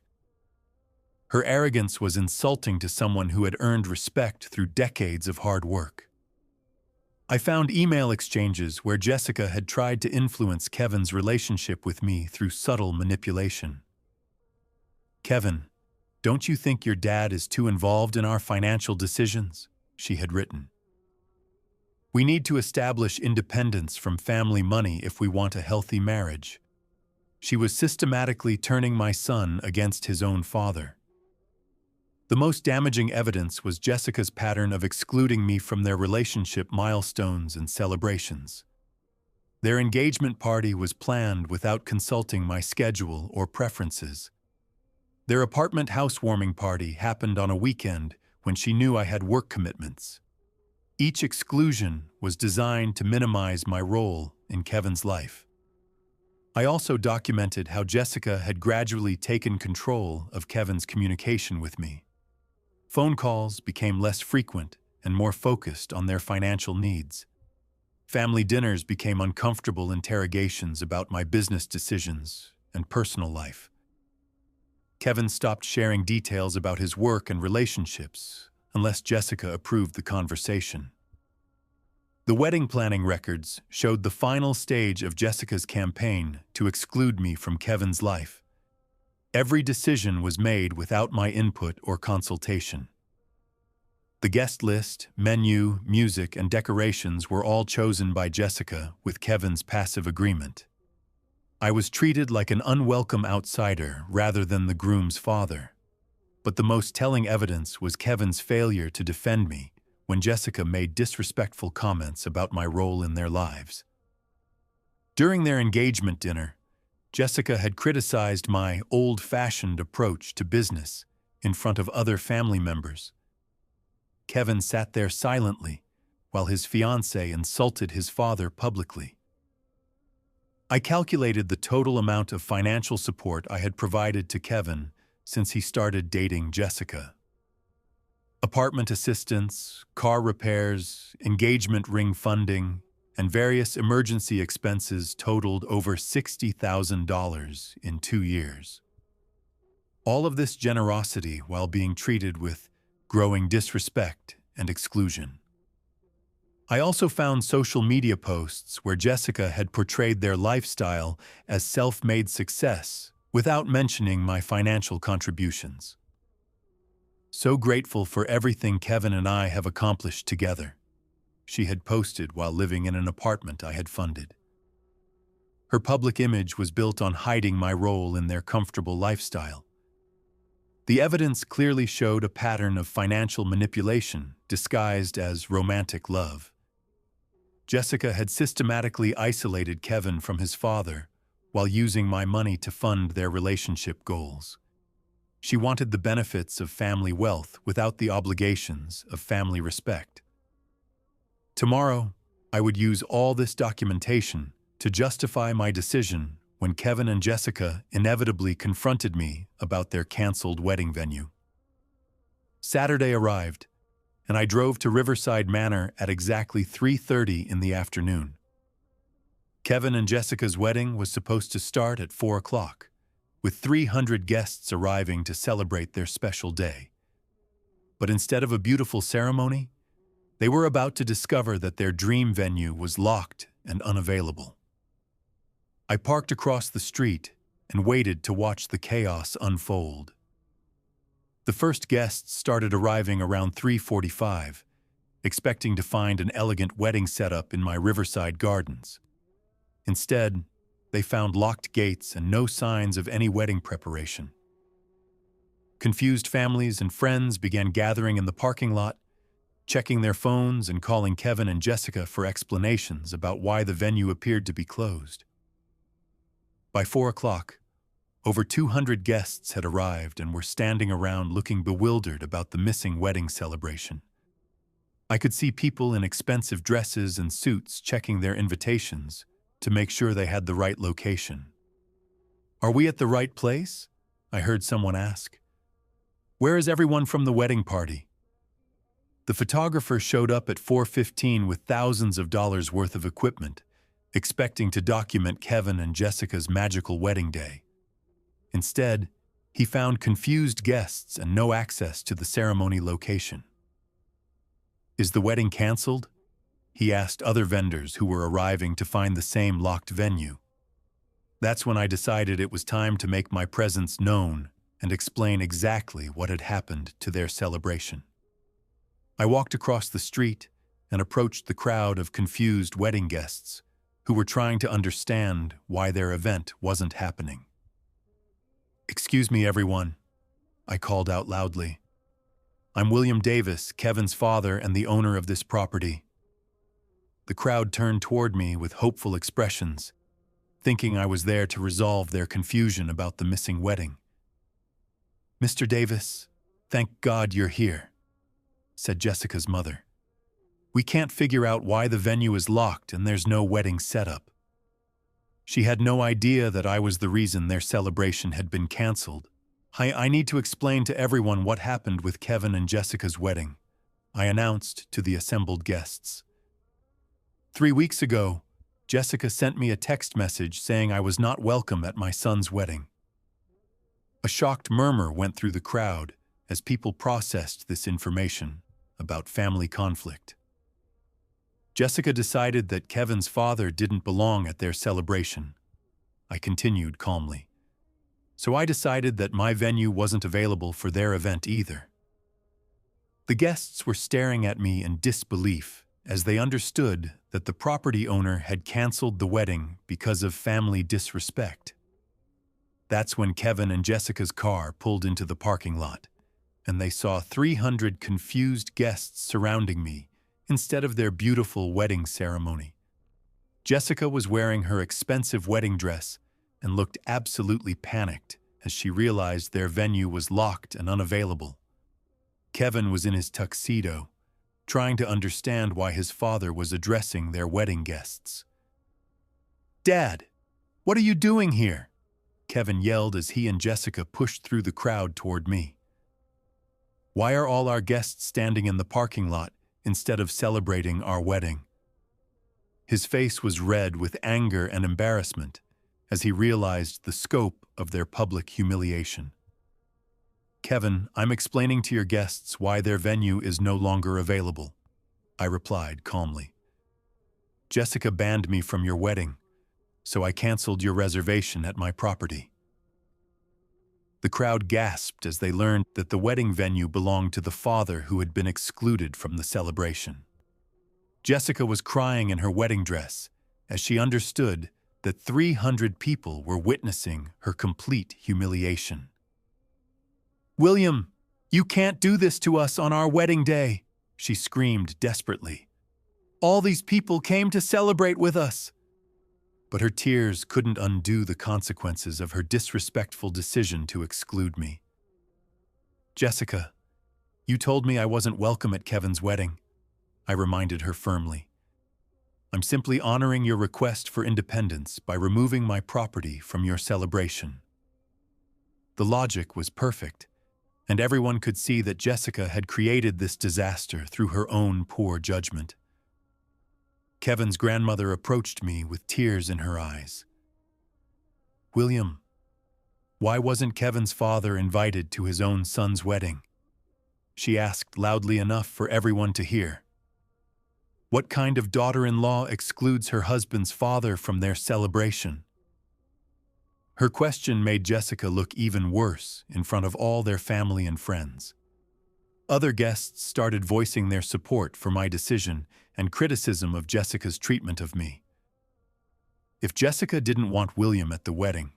Her arrogance was insulting to someone who had earned respect through decades of hard work. I found email exchanges where Jessica had tried to influence Kevin's relationship with me through subtle manipulation. "Kevin, don't you think your dad is too involved in our financial decisions?" she had written. "We need to establish independence from family money if we want a healthy marriage." She was systematically turning my son against his own father. The most damaging evidence was Jessica's pattern of excluding me from their relationship milestones and celebrations. Their engagement party was planned without consulting my schedule or preferences. Their apartment housewarming party happened on a weekend when she knew I had work commitments. Each exclusion was designed to minimize my role in Kevin's life. I also documented how Jessica had gradually taken control of Kevin's communication with me. Phone calls became less frequent and more focused on their financial needs. Family dinners became uncomfortable interrogations about my business decisions and personal life. Kevin stopped sharing details about his work and relationships unless Jessica approved the conversation. The wedding planning records showed the final stage of Jessica's campaign to exclude me from Kevin's life. Every decision was made without my input or consultation. The guest list, menu, music, and decorations were all chosen by Jessica with Kevin's passive agreement. I was treated like an unwelcome outsider rather than the groom's father. But the most telling evidence was Kevin's failure to defend me when Jessica made disrespectful comments about my role in their lives. During their engagement dinner, Jessica had criticized my old-fashioned approach to business in front of other family members. Kevin sat there silently while his fiancée insulted his father publicly. I calculated the total amount of financial support I had provided to Kevin since he started dating Jessica. Apartment assistance, car repairs, engagement ring funding, and various emergency expenses totaled over $60,000 in 2 years. All of this generosity while being treated with growing disrespect and exclusion. I also found social media posts where Jessica had portrayed their lifestyle as self-made success without mentioning my financial contributions. "So grateful for everything Kevin and I have accomplished together," she had posted while living in an apartment I had funded. Her public image was built on hiding my role in their comfortable lifestyle. The evidence clearly showed a pattern of financial manipulation disguised as romantic love. Jessica had systematically isolated Kevin from his father while using my money to fund their relationship goals. She wanted the benefits of family wealth without the obligations of family respect. Tomorrow, I would use all this documentation to justify my decision when Kevin and Jessica inevitably confronted me about their canceled wedding venue. Saturday arrived, and I drove to Riverside Manor at exactly 3:30 in the afternoon. Kevin and Jessica's wedding was supposed to start at 4 o'clock, with 300 guests arriving to celebrate their special day. But instead of a beautiful ceremony, they were about to discover that their dream venue was locked and unavailable. I parked across the street and waited to watch the chaos unfold. The first guests started arriving around 3:45, expecting to find an elegant wedding setup in my riverside gardens. Instead, they found locked gates and no signs of any wedding preparation. Confused families and friends began gathering in the parking lot, checking their phones and calling Kevin and Jessica for explanations about why the venue appeared to be closed. By 4 o'clock, over 200 guests had arrived and were standing around looking bewildered about the missing wedding celebration. I could see people in expensive dresses and suits checking their invitations to make sure they had the right location. "Are we at the right place?" I heard someone ask. "Where is everyone from the wedding party?" The photographer showed up at 4:15 with thousands of dollars worth of equipment, expecting to document Kevin and Jessica's magical wedding day. Instead, he found confused guests and no access to the ceremony location. "Is the wedding canceled?" he asked other vendors who were arriving to find the same locked venue. That's when I decided it was time to make my presence known and explain exactly what had happened to their celebration. I walked across the street and approached the crowd of confused wedding guests who were trying to understand why their event wasn't happening. "Excuse me, everyone," I called out loudly. "I'm William Davis, Kevin's father and the owner of this property." The crowd turned toward me with hopeful expressions, thinking I was there to resolve their confusion about the missing wedding. "Mr. Davis, thank God you're here," said Jessica's mother. "We can't figure out why the venue is locked and there's no wedding setup." She had no idea that I was the reason their celebration had been canceled. I need to explain to everyone what happened with Kevin and Jessica's wedding," I announced to the assembled guests. 3 weeks ago, Jessica sent me a text message saying I was not welcome at my son's wedding. A shocked murmur went through the crowd as people processed this information about family conflict. Jessica decided that Kevin's father didn't belong at their celebration. I continued calmly. So I decided that my venue wasn't available for their event either. The guests were staring at me in disbelief as they understood that the property owner had canceled the wedding because of family disrespect. That's when Kevin and Jessica's car pulled into the parking lot, and they saw 300 confused guests surrounding me instead of their beautiful wedding ceremony. Jessica was wearing her expensive wedding dress and looked absolutely panicked as she realized their venue was locked and unavailable. Kevin was in his tuxedo, trying to understand why his father was addressing their wedding guests. "Dad, what are you doing here?" Kevin yelled as he and Jessica pushed through the crowd toward me. "Why are all our guests standing in the parking lot instead of celebrating our wedding?" His face was red with anger and embarrassment as he realized the scope of their public humiliation. "Kevin, I'm explaining to your guests why their venue is no longer available," I replied calmly. "Jessica banned me from your wedding, so I canceled your reservation at my property." The crowd gasped as they learned that the wedding venue belonged to the father who had been excluded from the celebration. Jessica was crying in her wedding dress as she understood that 300 people were witnessing her complete humiliation. "William, you can't do this to us on our wedding day," she screamed desperately. "All these people came to celebrate with us." But her tears couldn't undo the consequences of her disrespectful decision to exclude me. "Jessica, you told me I wasn't welcome at Kevin's wedding," I reminded her firmly. "I'm simply honoring your request for independence by removing my property from your celebration." The logic was perfect, and everyone could see that Jessica had created this disaster through her own poor judgment. Kevin's grandmother approached me with tears in her eyes. "William, why wasn't Kevin's father invited to his own son's wedding?" she asked loudly enough for everyone to hear. "What kind of daughter-in-law excludes her husband's father from their celebration?" Her question made Jessica look even worse in front of all their family and friends. Other guests started voicing their support for my decision and criticism of Jessica's treatment of me. If Jessica didn't want William at the wedding,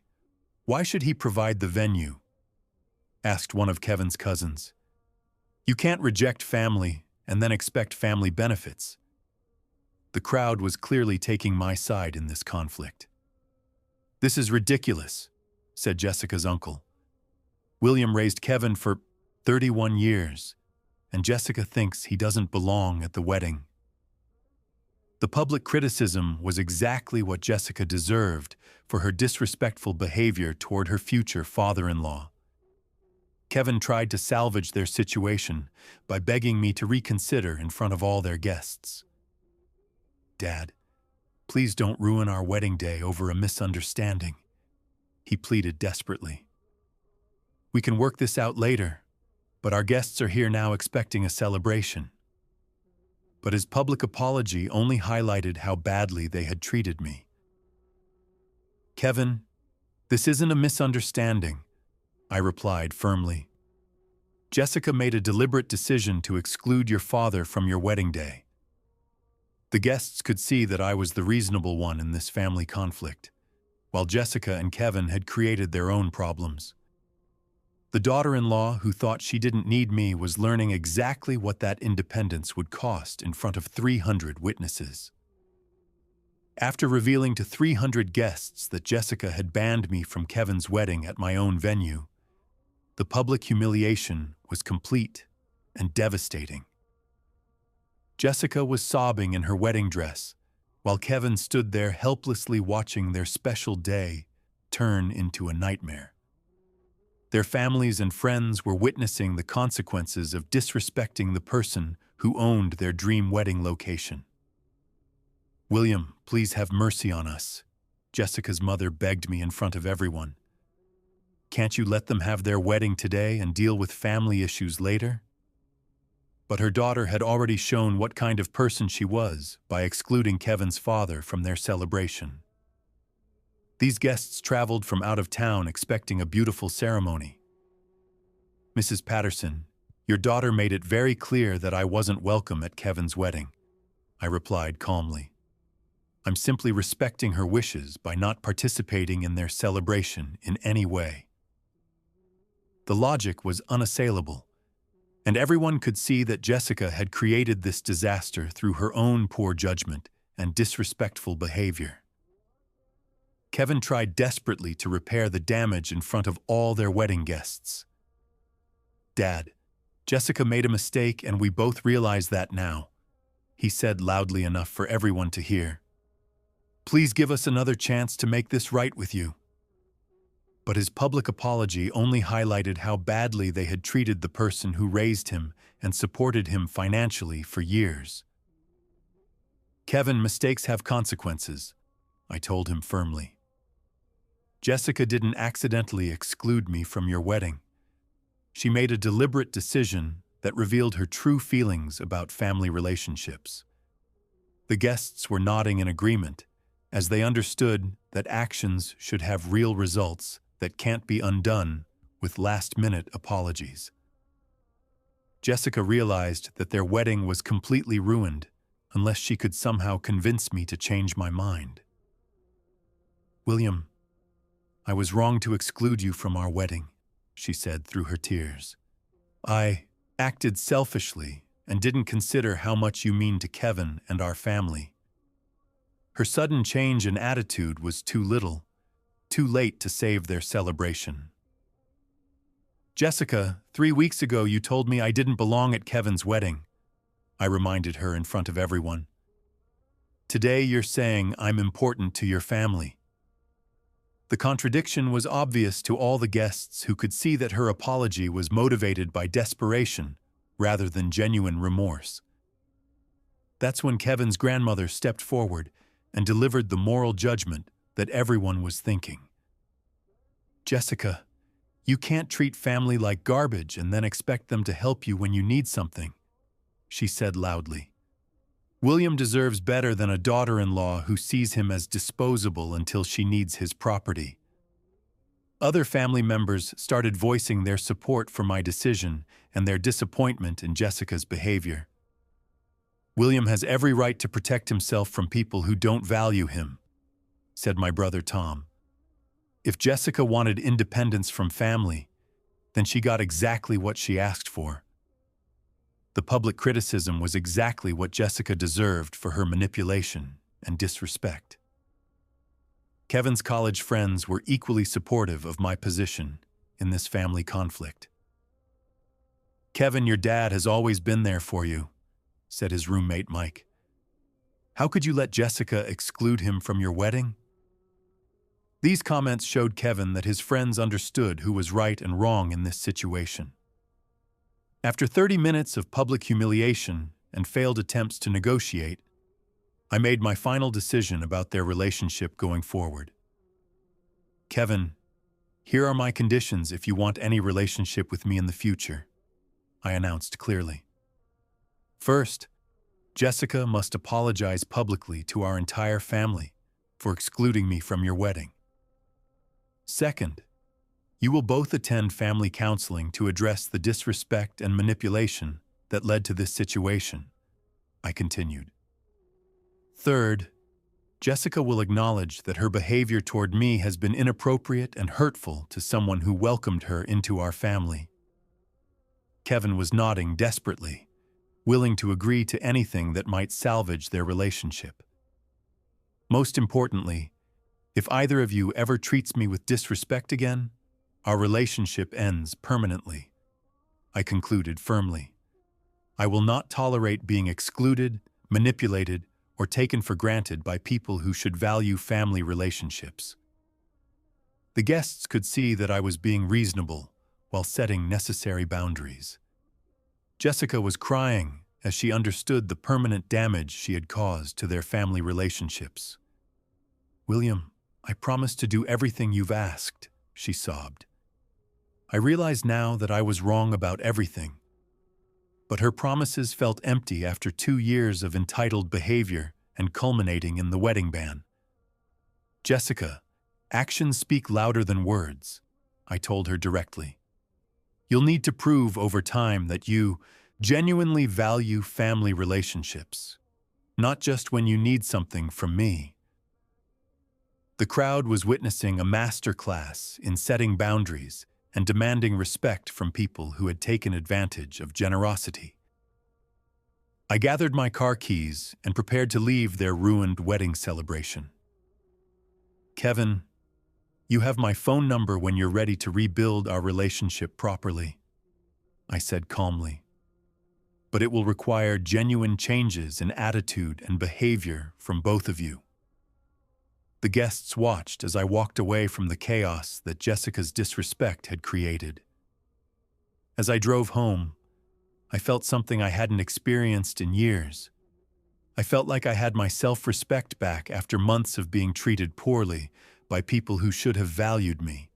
why should he provide the venue? Asked one of Kevin's cousins. You can't reject family and then expect family benefits. The crowd was clearly taking my side in this conflict. This is ridiculous, said Jessica's uncle. William raised Kevin for 31 years, and Jessica thinks he doesn't belong at the wedding. The public criticism was exactly what Jessica deserved for her disrespectful behavior toward her future father-in-law. Kevin tried to salvage their situation by begging me to reconsider in front of all their guests. Dad, please don't ruin our wedding day over a misunderstanding, he pleaded desperately. We can work this out later, but our guests are here now expecting a celebration. But his public apology only highlighted how badly they had treated me. Kevin, this isn't a misunderstanding, I replied firmly. Jessica made a deliberate decision to exclude your father from your wedding day. The guests could see that I was the reasonable one in this family conflict, while Jessica and Kevin had created their own problems. The daughter-in-law who thought she didn't need me was learning exactly what that independence would cost in front of 300 witnesses. After revealing to 300 guests that Jessica had banned me from Kevin's wedding at my own venue, the public humiliation was complete and devastating. Jessica was sobbing in her wedding dress, while Kevin stood there helplessly watching their special day turn into a nightmare. Their families and friends were witnessing the consequences of disrespecting the person who owned their dream wedding location. William, please have mercy on us, Jessica's mother begged me in front of everyone. Can't you let them have their wedding today and deal with family issues later? But her daughter had already shown what kind of person she was by excluding Kevin's father from their celebration. These guests traveled from out of town expecting a beautiful ceremony. Mrs. Patterson, your daughter made it very clear that I wasn't welcome at Kevin's wedding, I replied calmly. I'm simply respecting her wishes by not participating in their celebration in any way. The logic was unassailable, and everyone could see that Jessica had created this disaster through her own poor judgment and disrespectful behavior. Kevin tried desperately to repair the damage in front of all their wedding guests. Dad, Jessica made a mistake and we both realize that now, he said loudly enough for everyone to hear. Please give us another chance to make this right with you. But his public apology only highlighted how badly they had treated the person who raised him and supported him financially for years. Kevin, mistakes have consequences, I told him firmly. Jessica didn't accidentally exclude me from your wedding. She made a deliberate decision that revealed her true feelings about family relationships. The guests were nodding in agreement, as they understood that actions should have real results that can't be undone with last-minute apologies. Jessica realized that their wedding was completely ruined unless she could somehow convince me to change my mind. William, I was wrong to exclude you from our wedding, she said through her tears. I acted selfishly and didn't consider how much you mean to Kevin and our family. Her sudden change in attitude was too little, too late to save their celebration. Jessica, 3 weeks ago you told me I didn't belong at Kevin's wedding, I reminded her in front of everyone. Today you're saying I'm important to your family. The contradiction was obvious to all the guests who could see that her apology was motivated by desperation rather than genuine remorse. That's when Kevin's grandmother stepped forward and delivered the moral judgment that everyone was thinking. "Jessica, you can't treat family like garbage and then expect them to help you when you need something," she said loudly. "William deserves better than a daughter-in-law who sees him as disposable until she needs his property." Other family members started voicing their support for my decision and their disappointment in Jessica's behavior. "William has every right to protect himself from people who don't value him," said my brother Tom. "If Jessica wanted independence from family, then she got exactly what she asked for." The public criticism was exactly what Jessica deserved for her manipulation and disrespect. Kevin's college friends were equally supportive of my position in this family conflict. "Kevin, your dad has always been there for you," said his roommate Mike. "How could you let Jessica exclude him from your wedding?" These comments showed Kevin that his friends understood who was right and wrong in this situation. After 30 minutes of public humiliation and failed attempts to negotiate, I made my final decision about their relationship going forward. "Kevin, here are my conditions if you want any relationship with me in the future," I announced clearly. "First, Jessica must apologize publicly to our entire family for excluding me from your wedding. Second, you will both attend family counseling to address the disrespect and manipulation that led to this situation," I continued. "Third, Jessica will acknowledge that her behavior toward me has been inappropriate and hurtful to someone who welcomed her into our family." Kevin was nodding desperately, willing to agree to anything that might salvage their relationship. "Most importantly, if either of you ever treats me with disrespect again, our relationship ends permanently," I concluded firmly. "I will not tolerate being excluded, manipulated, or taken for granted by people who should value family relationships." The guests could see that I was being reasonable while setting necessary boundaries. Jessica was crying as she understood the permanent damage she had caused to their family relationships. "William, I promise to do everything you've asked," she sobbed. I realized now that I was wrong about everything. But her promises felt empty after 2 years of entitled behavior and culminating in the wedding ban. "Jessica, actions speak louder than words," I told her directly. "You'll need to prove over time that you genuinely value family relationships, not just when you need something from me." The crowd was witnessing a masterclass in setting boundaries and demanding respect from people who had taken advantage of generosity. I gathered my car keys and prepared to leave their ruined wedding celebration. "Kevin, you have my phone number when you're ready to rebuild our relationship properly," I said calmly. "But it will require genuine changes in attitude and behavior from both of you." The guests watched as I walked away from the chaos that Jessica's disrespect had created. As I drove home, I felt something I hadn't experienced in years. I felt like I had my self-respect back after months of being treated poorly by people who should have valued me.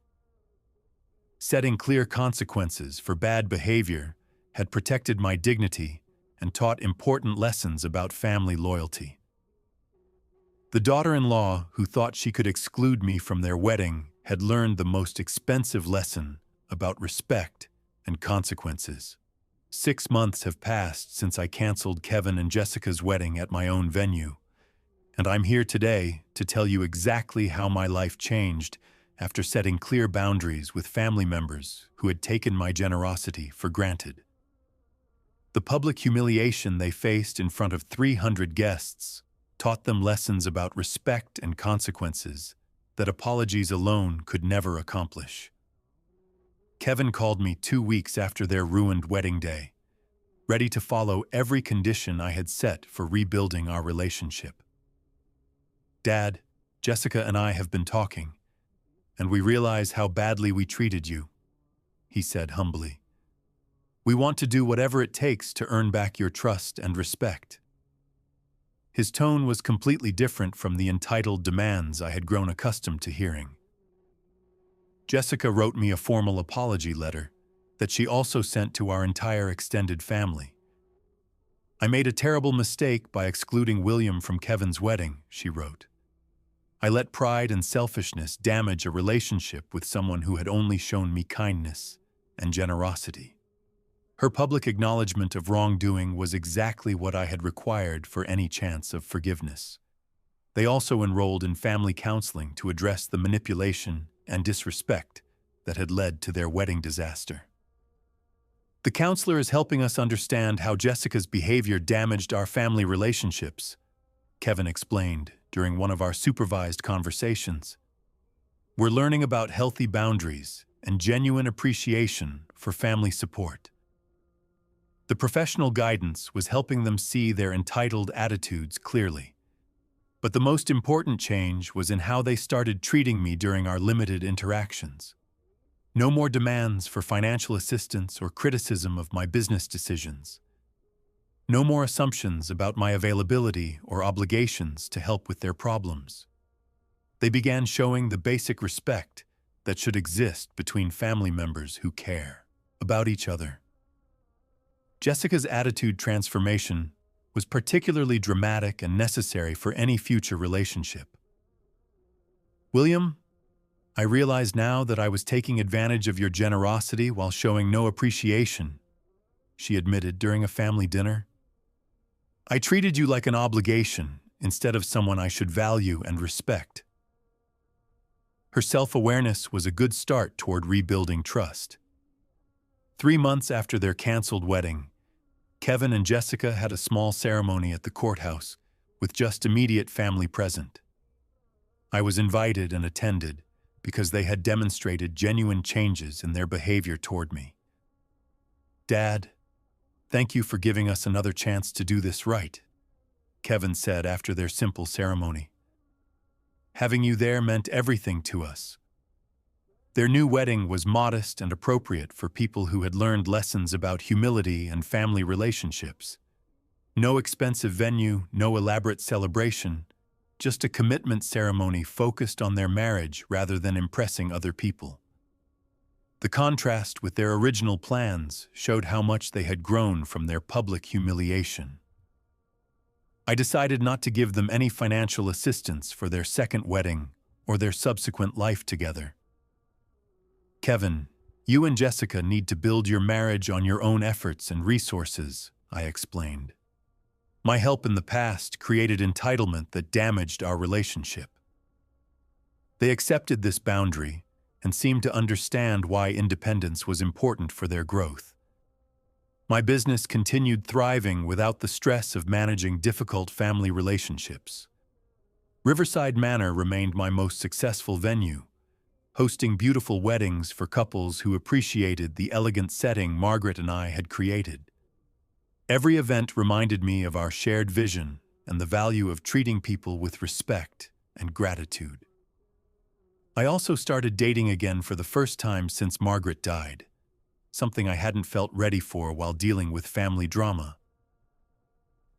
Setting clear consequences for bad behavior had protected my dignity and taught important lessons about family loyalty. The daughter-in-law who thought she could exclude me from their wedding had learned the most expensive lesson about respect and consequences. 6 months have passed since I canceled Kevin and Jessica's wedding at my own venue, and I'm here today to tell you exactly how my life changed after setting clear boundaries with family members who had taken my generosity for granted. The public humiliation they faced in front of 300 guests taught them lessons about respect and consequences that apologies alone could never accomplish. Kevin called me 2 weeks after their ruined wedding day, ready to follow every condition I had set for rebuilding our relationship. "Dad, Jessica and I have been talking, and we realize how badly we treated you," he said humbly. "We want to do whatever it takes to earn back your trust and respect." His tone was completely different from the entitled demands I had grown accustomed to hearing. Jessica wrote me a formal apology letter that she also sent to our entire extended family. "I made a terrible mistake by excluding William from Kevin's wedding," she wrote. "I let pride and selfishness damage a relationship with someone who had only shown me kindness and generosity." Her public acknowledgement of wrongdoing was exactly what I had required for any chance of forgiveness. They also enrolled in family counseling to address the manipulation and disrespect that had led to their wedding disaster. "The counselor is helping us understand how Jessica's behavior damaged our family relationships," Kevin explained during one of our supervised conversations. "We're learning about healthy boundaries and genuine appreciation for family support." The professional guidance was helping them see their entitled attitudes clearly. But the most important change was in how they started treating me during our limited interactions. No more demands for financial assistance or criticism of my business decisions. No more assumptions about my availability or obligations to help with their problems. They began showing the basic respect that should exist between family members who care about each other. Jessica's attitude transformation was particularly dramatic and necessary for any future relationship. "William, I realize now that I was taking advantage of your generosity while showing no appreciation," she admitted during a family dinner. "I treated you like an obligation instead of someone I should value and respect." Her self-awareness was a good start toward rebuilding trust. 3 months after their canceled wedding, Kevin and Jessica had a small ceremony at the courthouse with just immediate family present. I was invited and attended because they had demonstrated genuine changes in their behavior toward me. "Dad, thank you for giving us another chance to do this right," Kevin said after their simple ceremony. "Having you there meant everything to us." Their new wedding was modest and appropriate for people who had learned lessons about humility and family relationships. No expensive venue, no elaborate celebration, just a commitment ceremony focused on their marriage rather than impressing other people. The contrast with their original plans showed how much they had grown from their public humiliation. I decided not to give them any financial assistance for their second wedding or their subsequent life together. "Kevin, you and Jessica need to build your marriage on your own efforts and resources," I explained. "My help in the past created entitlement that damaged our relationship." They accepted this boundary and seemed to understand why independence was important for their growth. My business continued thriving without the stress of managing difficult family relationships. Riverside Manor remained my most successful venue, hosting beautiful weddings for couples who appreciated the elegant setting Margaret and I had created. Every event reminded me of our shared vision and the value of treating people with respect and gratitude. I also started dating again for the first time since Margaret died, something I hadn't felt ready for while dealing with family drama.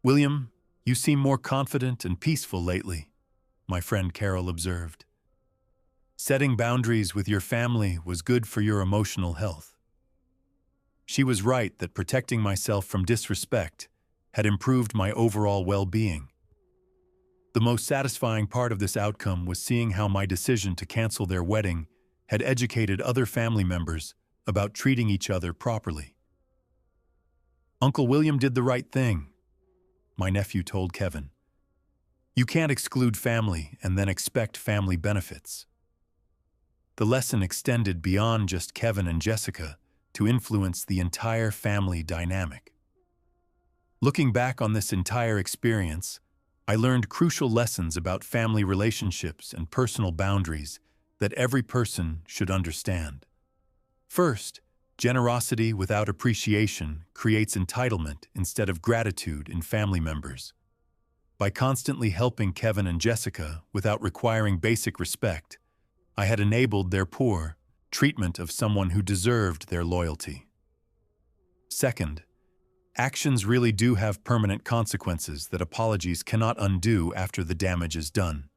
"William, you seem more confident and peaceful lately," my friend Carol observed. "Setting boundaries with your family was good for your emotional health." She was right that protecting myself from disrespect had improved my overall well-being. The most satisfying part of this outcome was seeing how my decision to cancel their wedding had educated other family members about treating each other properly. "Uncle William did the right thing," my nephew told Kevin. "You can't exclude family and then expect family benefits." The lesson extended beyond just Kevin and Jessica to influence the entire family dynamic. Looking back on this entire experience, I learned crucial lessons about family relationships and personal boundaries that every person should understand. First, generosity without appreciation creates entitlement instead of gratitude in family members. By constantly helping Kevin and Jessica without requiring basic respect, I had enabled their poor treatment of someone who deserved their loyalty. Second, Actions really do have permanent consequences that apologies cannot undo after the damage is done.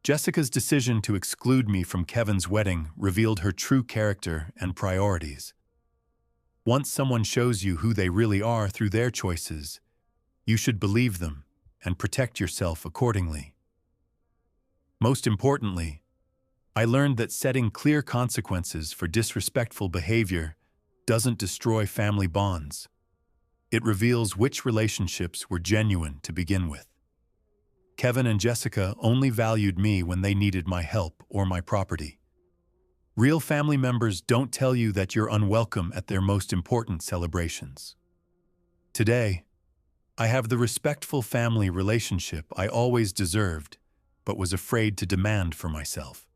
Jessica's decision to exclude me from Kevin's wedding revealed her true character and priorities. Once someone shows you who they really are through their choices, you should believe them and protect yourself accordingly. Most importantly, I learned that setting clear consequences for disrespectful behavior doesn't destroy family bonds. It reveals which relationships were genuine to begin with. Kevin and Jessica only valued me when they needed my help or my property. Real family members don't tell you that you're unwelcome at their most important celebrations. Today, I have the respectful family relationship I always deserved, but was afraid to demand for myself.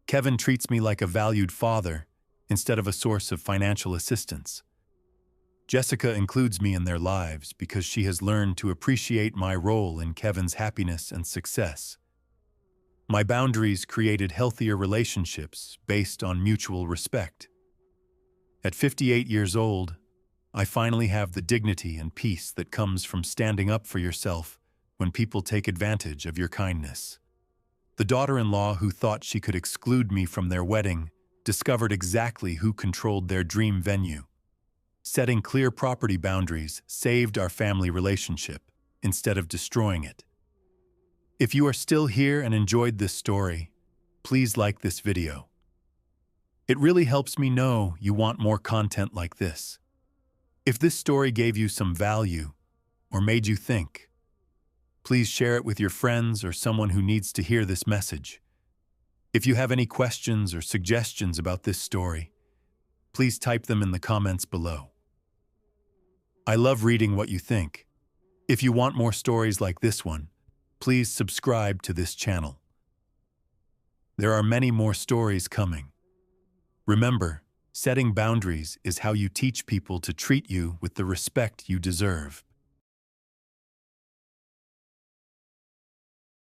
Kevin treats me like a valued father instead of a source of financial assistance. Jessica includes me in their lives because she has learned to appreciate my role in Kevin's happiness and success. My boundaries created healthier relationships based on mutual respect. At 58 years old, I finally have the dignity and peace that comes from standing up for yourself when people take advantage of your kindness. The daughter-in-law who thought she could exclude me from their wedding discovered exactly who controlled their dream venue. Setting clear property boundaries saved our family relationship instead of destroying it. If you are still here and enjoyed this story, please like this video. It really helps me know you want more content like this. If this story gave you some value or made you think, please share it with your friends or someone who needs to hear this message. If you have any questions or suggestions about this story, please type them in the comments below. I love reading what you think. If you want more stories like this one, please subscribe to this channel. There are many more stories coming. Remember, setting boundaries is how you teach people to treat you with the respect you deserve.